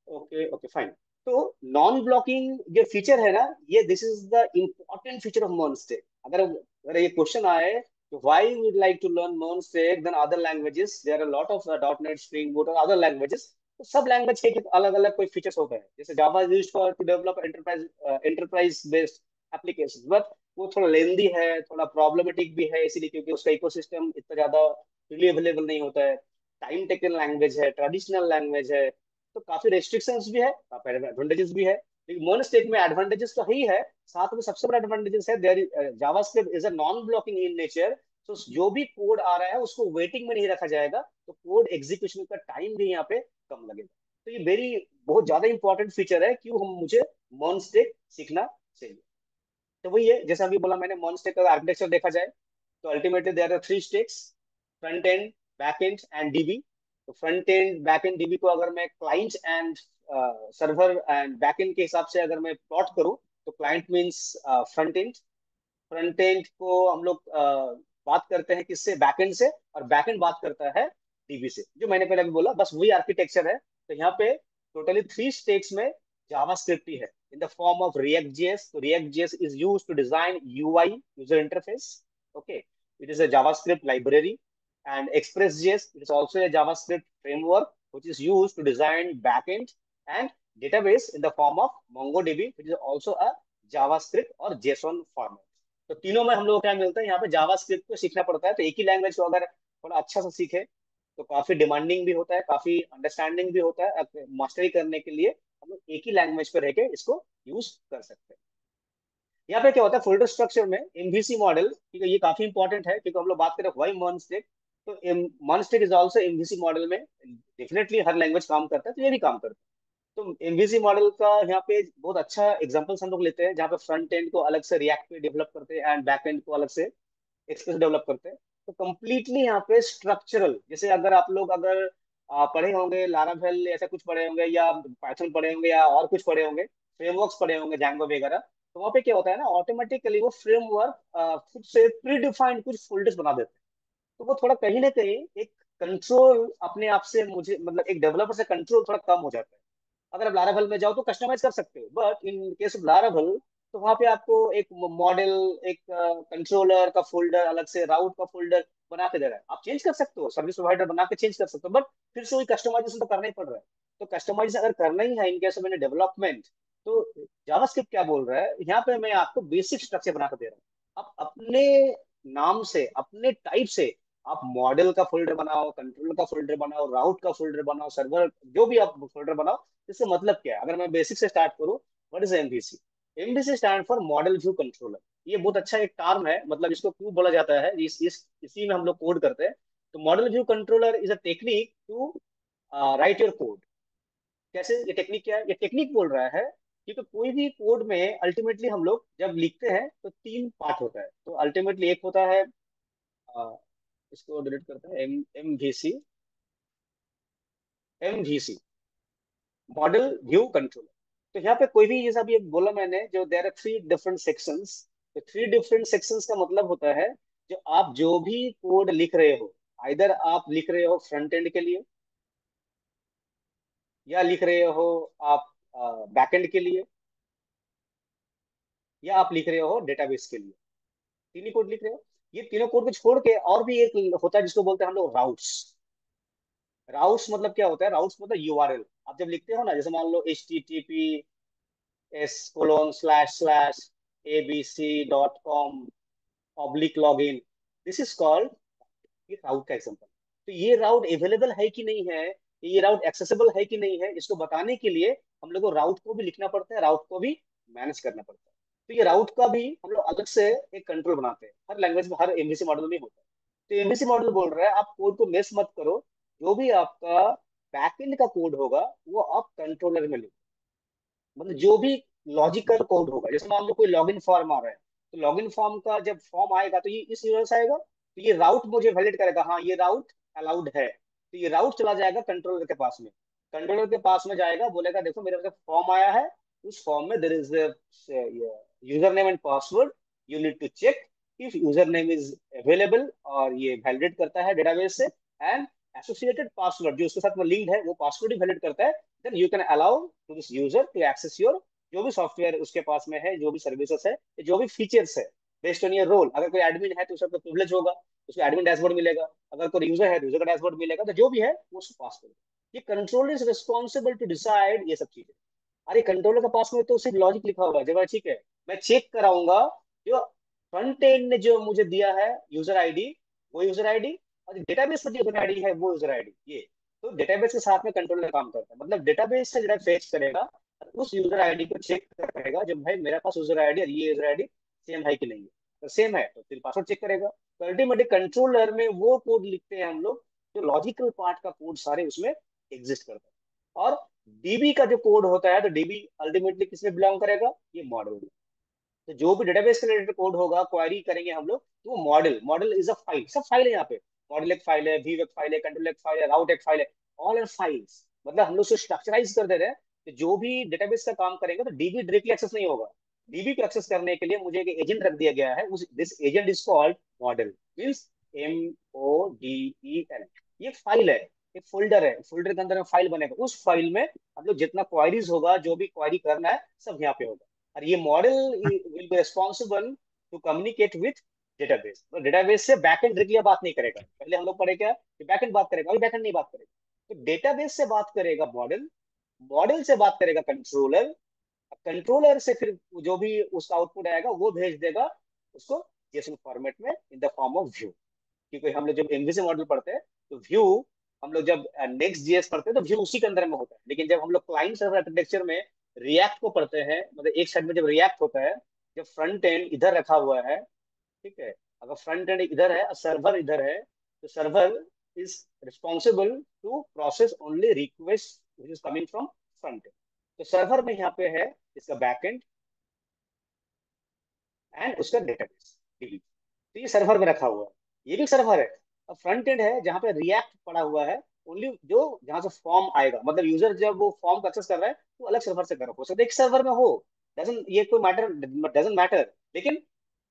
[SPEAKER 1] Okay okay fine. तो नॉन ब्लॉकिंग जो फीचर है ना, ये this is the important feature of Monstack। अगर ये क्वेश्चन आए तो why would like to learn Monstack then other languages, there are lot of .NET, spring boot और अदर लैंग्वेजेस। तो सब लैंग्वेज के अलग अलग कोई फीचर्स होते हैं। जैसे Java is used for to develop enterprise based application, but वो थोड़ा लेंदी है, थोड़ा प्रॉब्लमेटिक भी है, इसीलिए क्योंकि उसका इकोसिस्टम इतना ज्यादा फ्रीली अवेलेबल नहीं होता है। टाइम टेकन लैंग्वेज है, ट्रेडिशनल लैंग्वेज है, तो काफी रेस्ट्रिक्शंस भी है, काफी एडवांटेजेस भी है। लेकिन मोनोस्टेक में एडवांटेजेस तो है ही है, साथ में सबसे बड़ा एडवांटेजेस है there JavaScript is a non blocking in nature. तो जो भी कोड आ रहा है उसको वेटिंग में नहीं रखा जाएगा, तो कोड एग्जीक्यूशन का टाइम भी यहाँ पे कम लगेगा। तो ये वेरी बहुत ज्यादा इंपॉर्टेंट फीचर है, क्यों हम मुझे मोनस्टेक सीखना चाहिए। तो वही है, जैसे अभी बोला मैंने, मोनस्टेक का आर्किटेक्चर देखा जाए तो ultimately there are three stacks, front end, back end and DB. तो front end back end DB को अगर मैं client and server and back end के हिसाब से अगर मैं प्लॉट करूं, तो client means front end. Front end को हम लोग बात करते हैं किससे, बैकएंड से, और बैकएंड बात करता है डीबी से, जो मैंने पहले भी बोला, बस वही आर्किटेक्चर है। तो यहाँ पे टोटली 3 स्टेक्स में जावास्क्रिप्ट ही है in the form of React JS. तो React JS is use to design UI, user interface. Okay, it is a JavaScript library. and express.js, it is also a javascript framework which is used to design backend and database in the form of mongodb, which is also a javascript और json format। तो तीनों में हम लोग क्या मिलता है, यहाँ पे जावास्क्रिप्ट को सीखना पड़ता है। तो एक ही लैंग्वेज को अगर थोड़ा अच्छा से सीखे तो काफी डिमांडिंग भी होता है, काफी अंडरस्टैंडिंग भी होता है। मास्टरी करने के लिए हम लोग एक ही लैंग्वेज पे रह के इसको यूज कर सकते हैं। यहाँ पे क्या होता है, फोल्डर स्ट्रक्चर में एमवीसी मॉडल, ठीक है, ये काफी इंपॉर्टेंट है क्योंकि हम लोग बात करें वाई मॉन्स्टेक। तो मॉन्स्टेक इज ऑल्सो एमवीसी मॉडल में, डेफिनेटली हर लैंग्वेज काम करता है तो ये भी काम करता है। तो एमवीसी मॉडल का यहाँ पे बहुत अच्छा एग्जांपल्स हम लोग लेते हैं, जहाँ पे फ्रंट एंड को अलग से रिएक्ट पे डेवलप करते हैं एंड बैक एंड को अलग से एक्सप्रेस डेवलप करते हैं। तो कंप्लीटली यहाँ पे स्ट्रक्चरल, जैसे अगर आप लोग अगर पढ़े होंगे लारावेल ऐसा कुछ पढ़े होंगे, या पाइथन पढ़े होंगे, या और कुछ पढ़े होंगे, फ्रेमवर्क्स पढ़े होंगे जैंगो वगैरह, तो वहाँ पे क्या होता है ना, ऑटोमेटिकली वो फ्रेमवर्क खुद से प्री डिफाइंड कुछ फोल्डर्स बना देते हैं। तो वो थोड़ा कहीं ना कहीं एक कंट्रोल अपने आप से, मुझे मतलब एक डेवलपर से कंट्रोल थोड़ा कम हो जाता है। अगर आप लारावल में जाओ तो कस्टमाइज कर सकते हो, but in case of Laravel तो वहां पे आपको एक मॉडल, एक कंट्रोलर का फोल्डर अलग से, राउट का फोल्डर बना के दे रहा है। आप चेंज कर सकते हो, सर्विस प्रोवाइडर बना के चेंज कर सकते हो, बट फिर से वही कस्टमाइजेशन तो करना ही पड़ रहा है। तो कस्टमाइजेशन अगर करना ही है इन केस ऑफ मैंने डेवलपमेंट, तो जावास्क्रिप्ट क्या बोल रहा है यहाँ पे, मैं आपको बेसिक स्ट्रक्चर बना कर दे रहा हूँ। आप अपने नाम से, अपने टाइप से आप मॉडल का फोल्डर बनाओ, कंट्रोलर का फोल्डर बनाओ, राउट का फोल्डर बनाओ, सर्वर, जो भी आप फोल्डर बनाओ। इससे मतलब क्या है, अगर मैं बेसिक से स्टार्ट करूं, what is MVC? MVC stand for model view controller. ये बहुत अच्छा एक टर्म है, मतलब इसको क्यों बोला जाता है, इसी में हम लोग कोड करते हैं। तो model view controller is a technique to write your code. कैसे, ये टेक्निक क्या है, ये टेक्निक बोल रहा है क्योंकि कोई भी कोड में अल्टीमेटली हम लोग जब लिखते हैं तो 3 पार्ट होता है। तो अल्टीमेटली एक होता है, इसको डिलीट करते हैं, M M V C, MVC, model view controller. तो यहाँ पे कोई भी, जैसा अभी एक बोला मैंने, जो देर आर 3 डिफरेंट सेक्शंस। तो 3 डिफरेंट सेक्शंस का मतलब होता है, जो भी कोड लिख रहे हो, आइदर आप लिख रहे हो फ्रंट एंड के लिए, या लिख रहे हो आप बैक एंड के लिए, या आप लिख रहे हो डेटाबेस के लिए, तीन ही कोड लिख रहे हो। ये तीनों कोड को छोड़ के और भी एक होता है जिसको बोलते हैं हम लोग राउट्स। राउट्स मतलब क्या होता है, राउट्स मतलब यूआरएल। आप जब लिखते हो ना, जैसे मान लो HTTP s://abc.com /login, this is called, ये राउट का एग्जांपल। तो ये राउट अवेलेबल है कि नहीं है, ये राउट एक्सेसिबल है कि नहीं है, इसको बताने के लिए हम लोग को राउट को भी लिखना पड़ता है, राउट को भी मैनेज करना पड़ता है। तो ये राउट का भी हम लोग अलग से एक कंट्रोल बनाते हैं, हर लैंग्वेज में, हर एमवीसी मॉडल में होता है। तो एमवीसी मॉडल बोल रहा है आप कोड को मिस मत करो, जो भी आपका बैकएंड का कोड होगा वो आप कंट्रोलर में लिखो। मतलब जो भी लॉजिकल कोड होगा, जैसे मान लो कोई लॉगिन फॉर्म आ रहा है, तो लॉगिन फॉर्म का जब फॉर्म आएगा तो ये इस यूजर से आएगा, तो ये राउट मुझे वैलिड करेगा, हाँ ये राउट अलाउड है। तो ये राउट चला जाएगा कंट्रोलर के पास में, कंट्रोलर के पास में जाएगा, बोलेगा देखो मेरे पास फॉर्म आया है, उस फॉर्म में there is user name and password, you need to check if user name is available, और ये वैलिडेट करता है डेटाबेस से, एंड एसोसिएटेड पासवर्ड जो उसके साथ में लिंक्ड है वो पासवर्ड ही वैलिड करता है। Then you can allow to this user to access your, जो भी सॉफ्टवेयर उसके पास में है, जो भी सर्विसेज है, जो भी फीचर्स है, बेस्ड ऑन योर रोल। अगर कोई एडमिन है तो उसका प्रिविलेज होगा, उसको एडमिन डैशबोर्ड मिलेगा। अगर कोई यूजर है तो यूजर का डैशबोर्ड मिलेगा। तो जो भी है वो उसको पास करेगा। ये controller is responsible to decide ये सब चीजें। अरे कंट्रोलर के पास में तो सिर्फ लॉजिक लिखा हुआ है, जब ठीक है मैं चेक कराऊंगा, जो फ्रंट एंड ने जो मुझे दिया है यूजर आईडी, वो यूजर आईडी, और डेटाबेस में जो यूजर आईडी है वो यूजर आईडी, ये। तो डेटाबेस के साथ में कंट्रोलर काम करता है, मतलब डेटाबेस से डाटा फेच करेगा, उस यूजर आईडी को चेक करेगा, जब भाई मेरे पास यूजर आईडी और ये यूजर आईडी सेम है कि नहीं है। तो सेम है तो फिर पासवर्ड चेक करेगा। तो अल्टीमेटली कंट्रोलर में वो कोड लिखते हैं हम लोग, जो लॉजिकल पार्ट का कोड सारे उसमें एग्जिस्ट करता है। और डीबी का जो कोड होता है, तो डीबी अल्टीमेटली किसमें बिलोंग करेगा, ये मॉडल में। तो जो भी डेटाबेस से रिलेटेड कोड होगा, क्वेरी करेंगे हम लोग, तो वो model, model is a file, सब फाइल है यहाँ पे। मॉडल एक फाइल है, व्यू एक फाइल है, कंट्रोल एक फाइल है, राउट एक फाइल है, ऑल आर फाइल्स। मतलब हम लोग उसको स्ट्रक्चराइज कर दे रहे हैं कि जो भी डेटाबेस का काम करेंगे तो डीबी डायरेक्टली एक्सेस नहीं होगा, डीबी को एक्सेस करने के लिए मुझे एक एजेंट रख दिया गया है, उस this agent is called model, means MODEL। ये फाइल है, एक फोल्डर है, फोल्डर के अंदर में फाइल बनेगा, उस फाइल में हम लोग जितना क्वारीज होगा, जो भी क्वारी करना है सब यहाँ पे होगा। और ये model will be responsible to communicate with database. तो डेटाबेस से बैकएंड डायरेक्टली बात नहीं करेगा, पहले हम लोग पढ़े क्या कि बैकएंड बात करेगा, अभी बैकएंड नहीं बात करेगा। तो डेटाबेस से बात करेगा मॉडल, मॉडल से बात करेगा कंट्रोलर, कंट्रोलर से फिर जो भी उसका आउटपुट आएगा वो भेज देगा उसको जेसन फॉर्मेट में इन द फॉर्म ऑफ व्यू। क्योंकि हम लोग जब एमवीसी मॉडल पढ़ते हैं तो व्यू, हम लोग जब नेक्स्ट जीएस पढ़ते हैं तो व्यू उसी के अंदर में होता है। लेकिन जब हम लोग क्लाइंट सर्वर आर्किटेक्चर में रिएक्ट को पढ़ते हैं, मतलब एक साइड में जब रिएक्ट होता है, जब फ्रंट एंड इधर रखा हुआ है, ठीक है, अगर फ्रंट एंड इधर है और सर्वर इधर है, तो server is responsible to process only request which is coming from front end. तो सर्वर में यहाँ पे है इसका बैकएंड एंड उसका डेटाबेस डीबी। तो ये सर्वर में रखा हुआ है, ये भी सर्वर है। अब फ्रंट एंड है जहाँ पे रिएक्ट पड़ा हुआ है, ओनली जो जहाँ से फॉर्म आएगा, मतलब यूजर जब वो फॉर्म को एक्सेस कर रहा है तो अलग सर्वर से कर, हो सकता है एक सर्वर में हो, डजन ये कोई मैटर, डजन मैटर। लेकिन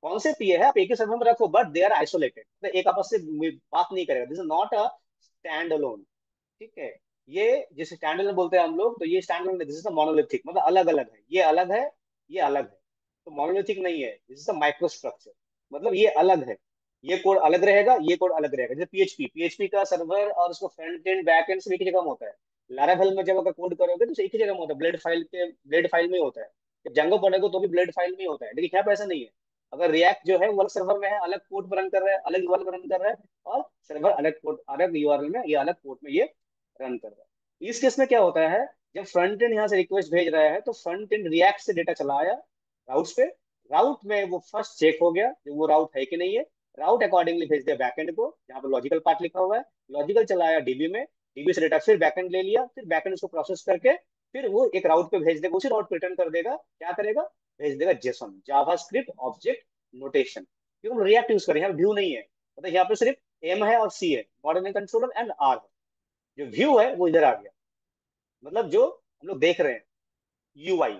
[SPEAKER 1] कॉन्सेप्ट ये है, आप एक ही सर्वर में रखो बट दे आर आइसोलेटेड, तो एक आपस से बात नहीं करेगा, this is not a stand alone. ठीक है, ये जिसे स्टैंड अलोन बोलते हैं हम लोग, तो ये stand alone, this is monolithic, मतलब अलग अलग है, ये अलग है, ये अलग है। तो मोनोलिथिक नहीं है, this is a micro structure, मतलब ये अलग है, ये कोड अलग रहेगा, ये कोड अलग रहेगा। जैसे पीएचपी, पीएचपी का सर्वर और उसको फ्रंट एंड बैक एंड सब एक ही जगह में होता है। लारावेल में जब अगर कोड करोगे तो एक ही जगह में होता है, ब्लेड फाइल में होता है। जब जंगो पढ़ोगे तो भी ब्लेड फाइल में होता है, लेकिन यहाँ पे ऐसा नहीं है। अगर रिएक्ट जो है वो अलग सर्वर में है, अलग पोर्ट पर रन कर रहा है, अलग यूआरएल पर रन कर रहा है, और सर्वर अलग पोर्ट, अलग यूआरएल में, ये अलग पोर्ट में ये रन कर रहा है। इस केस में क्या होता है, जब फ्रंट एंड यहाँ से रिक्वेस्ट भेज रहा है तो फ्रंट एंड रिएक्ट से डेटा चला आया राउट्स पे, राउट में वो फर्स्ट चेक हो गया कि वो राउट है कि नहीं है, राउट अकॉर्डिंगली भेज दिया बैकएंड को, जहाँ पर लॉजिकल पार्ट लिखा हुआ है, लॉजिकल चलाया डीबी में, डीबी से डेटा फिर बैकएंड ले लिया, फिर बैकएंड उसको प्रोसेस करके फिर वो एक राउट पे भेज देगा, उसी राउट पे रिटर्न कर देगा, क्या करेगा, भेज देगा जेसन, जावास्क्रिप्ट ऑब्जेक्ट नोटेशन। क्योंकि हम रिएक्ट यूज करें, यहाँ व्यू नहीं है, मतलब यहाँ पे सिर्फ एम है और सी है, मॉडर्न कंट्रोलर एंड आर है। जो व्यू है वो इधर आ गया, मतलब जो हम लोग देख रहे हैं यूआई।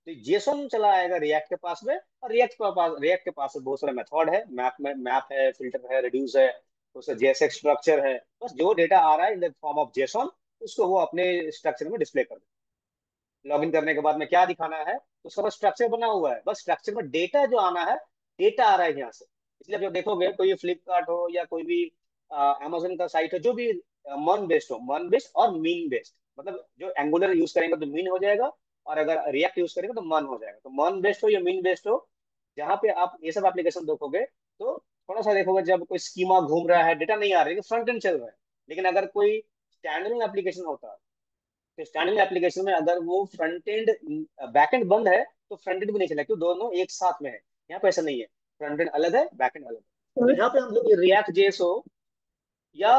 [SPEAKER 1] तो जेसन चला आएगा रिएक्ट के पास में, और रिएक्ट के पास में बहुत सारे मेथड है, मैप में मैप है, फिल्टर है, रिड्यूस है, उसका जेएसएक्स स्ट्रक्चर है, बस जो डेटा आ रहा है in the form of Jason उसको वो अपने स्ट्रक्चर में डिस्प्ले कर दे। लॉगिन करने के बाद में क्या दिखाना है, तो उसका बस स्ट्रक्चर बना हुआ है, बस स्ट्रक्चर में डेटा जो आना है, डेटा आ रहा है यहाँ से। इसलिए आप जब देखोगे कोई फ्लिपकार्ट हो या कोई भी अमेजोन का साइट हो, जो भी मन बेस्ड हो, मन बेस्ड और मीन बेस्ड, मतलब जो एंगुलर यूज करेंगे तो मीन हो जाएगा, और अगर रिएक्ट यूज करेंगे तो मन हो जाएगा। तो मन बेस्ड हो या मीन बेस्ड हो, जहाँ पे आप ये सब एप्लीकेशन देखोगे तो थोड़ा सा देखोगे, जब कोई स्कीमा घूम रहा है, डेटा नहीं आ रहा है, फ्रंट एंड चल रहा है। लेकिन अगर कोई स्टैंडर्ड एप्लीकेशन होता, तो स्टैंडर्ड एप्लीकेशन में अगर वो फ्रंट एंड बैक एंड बंद है तो फ्रंट एंड भी नहीं चला, क्यों, दोनों एक साथ में है। यहाँ पे ऐसा नहीं है, फ्रंट एंड अलग है, बैक एंड अलग है। तो यहाँ पे हम लोग रिएक्ट जेएस हो या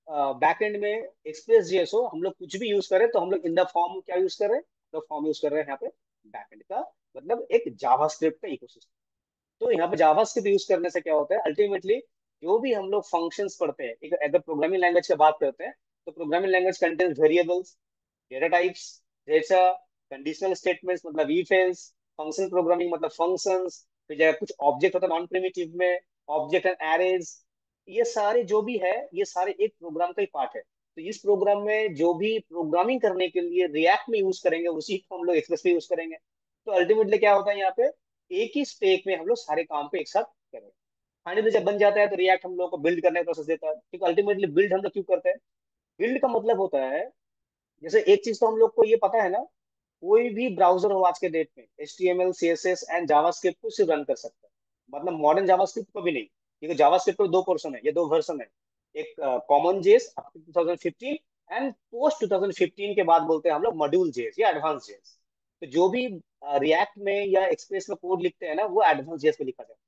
[SPEAKER 1] बैक एंड में एक्सप्रेस जेएस हो, हम लोग कुछ भी यूज करें तो हम लोग इन द फॉर्म क्या यूज कर रहे हैं, तो फॉर्म यूज कर रहे हैं यहाँ पे बैक एंड का, मतलब एक जावास्क्रिप्ट का इकोसिस्टम। तो यहाँ पे जावास्क्रिप्ट यूज करने से क्या होता है, अल्टीमेटली जो भी हम लोग फंक्शंस पढ़ते हैं, एक अगर प्रोग्रामिंग लैंग्वेज की बात करते हैं, तो programming language contains variables, data types, जैसा कंडीशनल स्टेटमेंट्स मतलब इफ एल्स, फंक्शन प्रोग्रामिंग मतलब फंक्शंस, फिर जगह कुछ ऑब्जेक्ट होता है नॉन प्रिमिटिव में, ऑब्जेक्ट एंड एरेज, ये सारे जो भी है ये सारे एक प्रोग्राम का ही पार्ट है। तो इस प्रोग्राम में जो भी प्रोग्रामिंग करने के लिए रिएक्ट में यूज करेंगे उसी को हम लोग एक्सप्रेस में यूज करेंगे। तो अल्टीमेटली क्या होता है यहाँ पे, एक ही स्टेक में हम लोग सारे काम को एक साथ करेंगे। फाइनली जब बन जाता है तो रिएक्ट हम लोग को बिल्ड करने का प्रोसेस देता है, क्योंकि अल्टीमेटली बिल्ड हम लोग क्यों करते हैं, बिल्ड का मतलब होता है, जैसे एक चीज तो हम लोग को ये पता है ना, कोई भी ब्राउजर हो आज के डेट में HTML CSS एंड जावास्क्रिप्ट को सिर्फ रन कर सकता है, मतलब मॉडर्न जावास्क्रिप्ट को भी नहीं, क्योंकि जावास्क्रिप्ट को दो पोर्शन है, ये दो वर्जन है, एक common JS up to 2015 and post 2015 के बाद बोलते हैं हम लोग मॉड्यूल जेएस या एडवांस जेएस। तो जो भी रिएक्ट में या एक्सप्रेस में कोड लिखते हैं ना, वो एडवांस जेएस पे लिखा जाता है।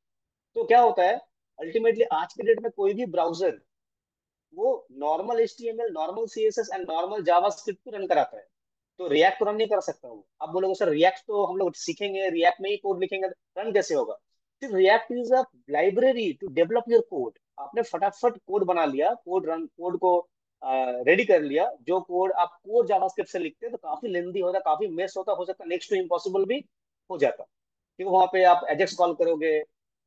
[SPEAKER 1] तो क्या होता है, अल्टीमेटली आज के डेट में कोई भी ब्राउजर वो normal HTML, normal CSS and normal JavaScript को रन कराता है, तो रिएक्ट तो रन नहीं कर सकता वो। अब बोलोगे सर रिएक्ट तो हम लोग सीखेंगे, रिएक्ट में ही कोड लिखेंगे, रन कैसे होगा, सिर्फ React is a library to develop your code. आपने फटाफट कोड बना लिया, कोड को रेडी कर लिया, जो कोड आप कोर जावास्क्रिप्ट से लिखते हैं तो काफी लेंदी होता, काफी मेस होता, हो सकता नेक्स्ट टू इम्पॉसिबल भी हो जाता। कि वहां पे आप एजेक्स कॉल करोगे,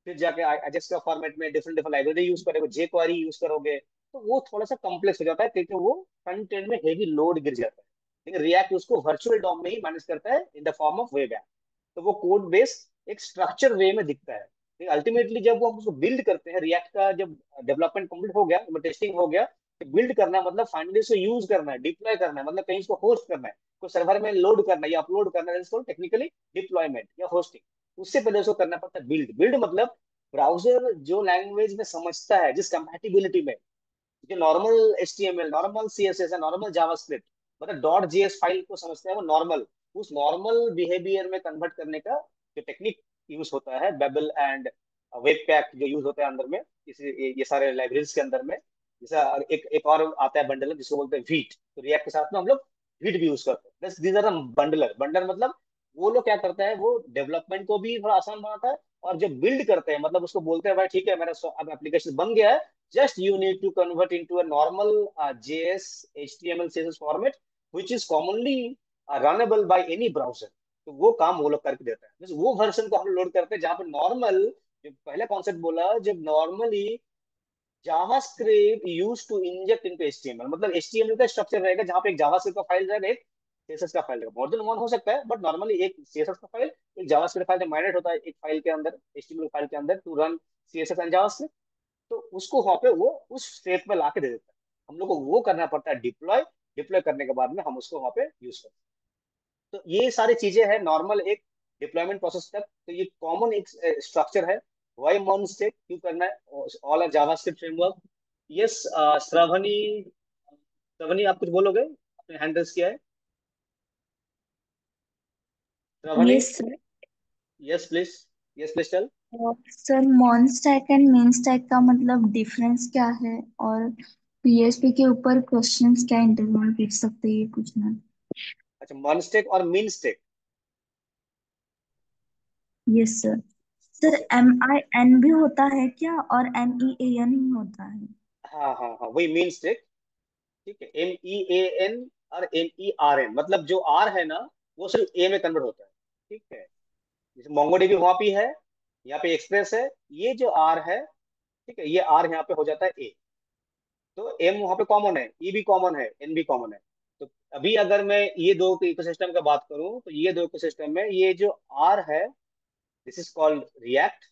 [SPEAKER 1] फिर जाके एजेक्स का फॉर्मेट में डिफरेंट डिफरेंट लाइब्रेरी यूज करोगे, जे क्वेरी यूज करोगे, तो वो थोड़ा सा कॉम्प्लेक्स हो जाता है क्योंकि वो फ्रंट एंड में हेवी लोड गिर जाता है। लेकिन रिएक्ट उसको वर्चुअल डॉम में ही मैनेज करता है in the form of web app. तो वो कोड बेस एक स्ट्रक्चर वे में दिखता है, लेकिन अल्टीमेटली जब वो हम उसको बिल्ड करते हैं, रिएक्ट का जब डेवलपमेंट कंप्लीट हो गया, टेस्टिंग हो गया, बिल्ड करना मतलब फाइनली उसको यूज करना है, डिप्लॉय करना है, मतलब कहीं इसको होस्ट करना है, कोई सर्वर में लोड करना है या अपलोड करना है, इसको टेक्निकली डिप्लॉयमेंट या होस्टिंग। उससे पहले उसको करना पड़ता है बिल्ड। बिल्ड मतलब ब्राउजर जो लैंग्वेज में समझता है, जिस कंपैटिबिलिटी में, जो नॉर्मल HTML, नॉर्मल CSS है, नॉर्मल जावास्क्रिप्ट, मतलब .js फाइल को समझते हैं वो नॉर्मल, उस नॉर्मल बिहेवियर में कन्वर्ट करने का जो टेक्निक यूज होता है, बेबल एंड वेब पैक जो यूज होता है अंदर में, ये सारे लाइब्रेरीज के अंदर में। जैसा एक एक और आता है बंडलर, जिसको बोलते हैं वीट, तो रिएक्ट के साथ में हम लोग वीट भी यूज करते हैं। These are bundler. बंडलर मतलब वो लोग क्या करता है, वो डेवलपमेंट को भी थोड़ा आसान बनाता है, और जब बिल्ड करते हैं मतलब उसको बोलते हैं भाई ठीक है मेरा अब एप्लीकेशन बन गया है, just you need to convert into a normal JS, HTML, CSS format, which is commonly runnable by any browser। तो वो काम वो लोग करके देता है। बस वो वर्जन को हम लोड करते हैं जहाँ पे नॉर्मल, जो पहले कॉन्सेप्ट बोला, जब normally JavaScript use to inject into HTML, मतलब HTML का स्ट्रक्चर रहेगा जहाँ पे एक जावास्क्रिप्ट का फाइल रहेगा, एक CSS का फाइल रहेगा, मोर देन वन हो सकता है, बट नॉर्मली एक CSS का फाइल, एक जावास्क्रिप्ट फाइल माइग्रेट होता है एक फाइल के अंदर, HTML फाइल के अंदर, to run CSS and JavaScript. तो उसको वहां पे वो उस स्टेट में ला के दे देता है। हम लोग को वो करना पड़ता है डिप्लॉय। डिप्लॉय करने के बाद में हम उसको वहां पे यूज करते हैं। तो ये सारी चीजें हैं नॉर्मल एक डिप्लॉयमेंट प्रोसेस तक। तो ये कॉमन एक स्ट्रक्चर है। वाई मन स्टेक क्यों करना है, all are JavaScript framework. Yes. Shravani, Shravani आप कुछ बोलोगे, आपने हैंड रेस किया है। Shravani.
[SPEAKER 2] Yes sir.
[SPEAKER 1] Yes please. Yes please tell.
[SPEAKER 2] Sir मॉन स्टैक एंड मेन स्टैक का मतलब डिफरेंस क्या है, और पीएचपी के ऊपर क्वेश्चंस क्या इंटरनल पूछ सकते हैं, ये पूछना।
[SPEAKER 1] अच्छा, मन स्टेक और mean stack.
[SPEAKER 2] Yes sir. Sir
[SPEAKER 1] okay.
[SPEAKER 2] MIN भी होता है क्या, और MEAN ही होता है?
[SPEAKER 1] हाँ हाँ हाँ, वही मीन स्टेक। ठीक है, MEAN और MERN, मतलब जो आर है ना, वो सिर्फ ए में कन्वर्ट होता है। ठीक है, जैसे मोंगोडीबी वहां पे है, यहाँ पे एक्सप्रेस है, ये जो आर है, ठीक है, ये आर यहाँ पे हो जाता है ए। तो एम वहां पे कॉमन है, ई भी कॉमन है, एन भी कॉमन है। तो अभी अगर मैं ये दो इकोसिस्टम का बात करूं, तो ये दो इकोसिस्टम में ये जो आर है, दिस इज कॉल्ड रिएक्ट,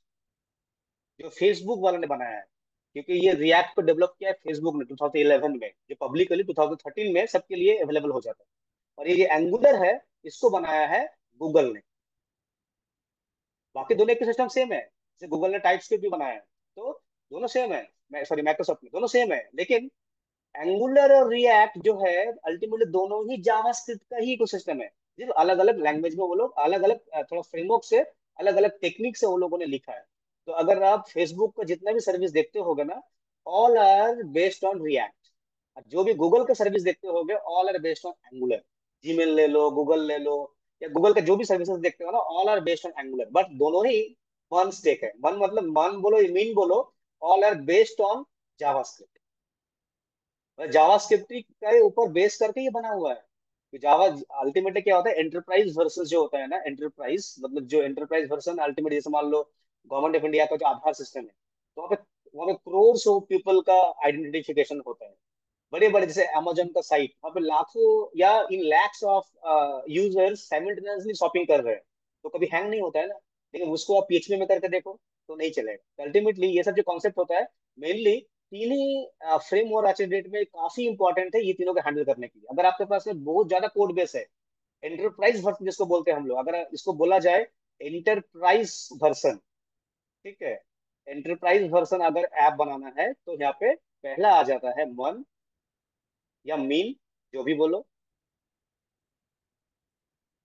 [SPEAKER 1] जो फेसबुक वाले ने बनाया है। क्योंकि ये रिएक्ट को डेवलप किया है फेसबुक ने 2011 में, जो पब्लिकली 2013 में सबके लिए अवेलेबल हो जाता है। और ये एंगुलर है, इसको बनाया है गूगल ने। बाकी दोनों के सिस्टम सेम है, जैसे गूगल ने टाइप स्क्रिप्ट भी बनाया है, तो दोनों सेम है। मैं सॉरी, माइक्रोसॉफ्ट में, दोनों सेम है, लेकिन एंगुलर और रिएक्ट जो है, अल्टीमेटली दोनों ही जावास्क्रिप्ट का ही इकोसिस्टम है। सिर्फ अलग अलग लैंग्वेज में वो लोग अलग अलग थोड़ा फ्रेमवर्क से, अलग अलग टेक्निक से वो लोगों ने लिखा है। तो अगर आप फेसबुक का जितना भी सर्विस देखते होगे ना, all are based on React. जो भी गूगल का सर्विस देखते होगे, all are based on Angular. Gmail ले लो, गूगल ले लो, या गूगल का जो भी सर्विसेज देखते हो ना, all are based on Angular, but दोनों ही वन स्टेक है। वन मतलब वन बोलो, मीन बोलो, all are based on JavaScript. JavaScript के ऊपर बेस करके ये बना हुआ है। कि जावा अल्टीमेटली क्या होता है, एंटरप्राइज वर्सन जो होता है ना, एंटरप्राइज मतलब जो एंटरप्राइज वर्सन अल्टीमेट, जैसे मान लो गवर्नमेंट ऑफ इंडिया का जो आधार सिस्टम है, तो वहाँ पे क्रोर्स ऑफ पीपल का आइडेंटिफिकेशन होता है। बड़े बड़े जैसे अमेजोन का साइट, वहाँ पे लाखों या in lakhs of users simultaneously shopping कर रहे हैं, तो कभी हैंग नहीं होता है ना। लेकिन उसको आप PHP में करके देखो, तो नहीं चलेगा। अल्टीमेटली ये सब जो कॉन्सेप्ट होता है, मेनली तीन ही फ्रेमवर्क आज के डेट में काफी इंपॉर्टेंट है ये तीनों को हैंडल करने के लिए। अगर आपके पास में बहुत ज्यादा कोड बेस है, एंटरप्राइज वर्सन जिसको बोलते हैं हम लोग, अगर इसको बोला जाए एंटरप्राइज वर्सन, ठीक है, एंटरप्राइज वर्सन अगर ऐप बनाना है, तो यहाँ पे पहला आ जाता है मन या मीन, जो भी बोलो।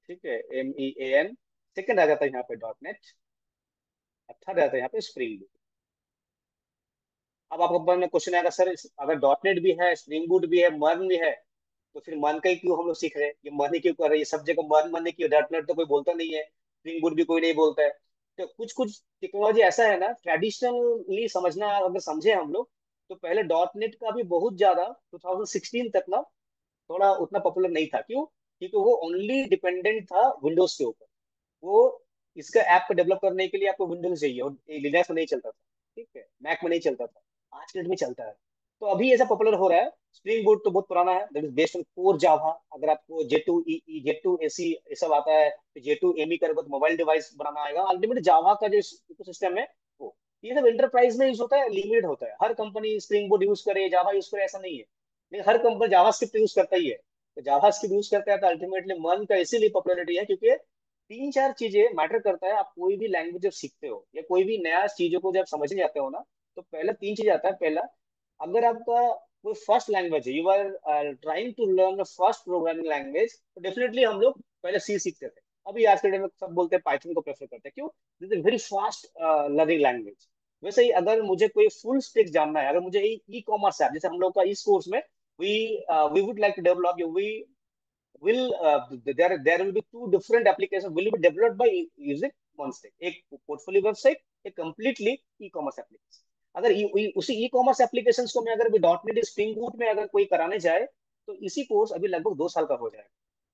[SPEAKER 1] ठीक है, MEAN। सेकंड आ जाता है यहाँ पे .NET। थर्ड आ जाता है यहाँ पे स्प्रिंग। अब आपको मन में क्वेश्चन आएगा, सर अगर .NET भी है, स्प्रिंग बूट भी है, मर्न भी है, तो फिर मन का ही क्यों हम लोग सीख रहे हैं, ये मन ही क्यों कर रहे हैं, ये सब जगह मन ही क्यों, .NEट तो कोई बोलता नहीं है, स्प्रिंग बूट भी कोई नहीं बोलता है। तो कुछ कुछ टेक्नोलॉजी ऐसा है ना, ट्रेडिशनली समझना, अगर समझे हम लोग, तो पहले .NET का भी बहुत ज्यादा 2016 तक ना थोड़ा उतना पॉपुलर नहीं था। क्यों? क्योंकि वो ओनली डिपेंडेंट था विंडोज के ऊपर। वो इसका ऐप को डेवलप करने के लिए आपको विंडोज चाहिए, और लिनक्स में नहीं चलता था, ठीक है, मैक में नहीं चलता था, आज के डेट में चलता है। तो अभी ऐसा पॉपुलर हो रहा है। स्प्रिंग बूट तो बहुत पुराना है, that is based on core Java. अगर आपको J2EE, J2AC ये सब आता है, तो J2ME कर मोबाइल डिवाइस बनाना आएगा, अल्टीमेट जावा का जो इकोसिस्टम है वो, ये सब एंटरप्राइज में यूज होता है, लिमिटेड होता है। हर कंपनी स्प्रिंग बूट यूज करे, जावा यूज करे, ऐसा नहीं है। लेकिन हर कंपनी जावा स्क्रिप्ट यूज करता ही है। तो जावा स्क्रिप्ट यूज करता है तो अल्टीमेटली मन का इसीलिए पॉपुलरिटी है, क्योंकि तीन चार चीजें मैटर करता है। आप कोई भी लैंग्वेज जब सीखते हो या कोई भी नया चीजों को जब समझने जाते हो ना, तो पहला तीन चीज आता है। पहला, अगर आपका कोई फर्स्ट लैंग्वेज है, you are trying to learn first programming language, तो डेफिनेटली हम लोग पहले सी सीखते थे। अभी आज के डेट में सब बोलते हैं पाइथन को प्रेफर करते हैं, क्यों? This is very fast learning language. वैसे ही अगर मुझे कोई फुल स्टैक जानना है, अगर मुझे ई कॉमर्स ऐप, जैसे हम लोग का इस कोर्स में we we would like to develop, we will there will be two different applications will be developed by using Monster, एक पोर्टफोलियो वेबसाइट, एक कंप्लीटली ई कॉमर्स एप्लीकेशन। अगर उसी ई कॉमर्स एप्लीकेशन को मैं अगर डॉट नेट स्प्रिंग बूट में अगर कोई कराने जाए, तो इसी कोर्स अभी लगभग 2 साल का हो जाएगा।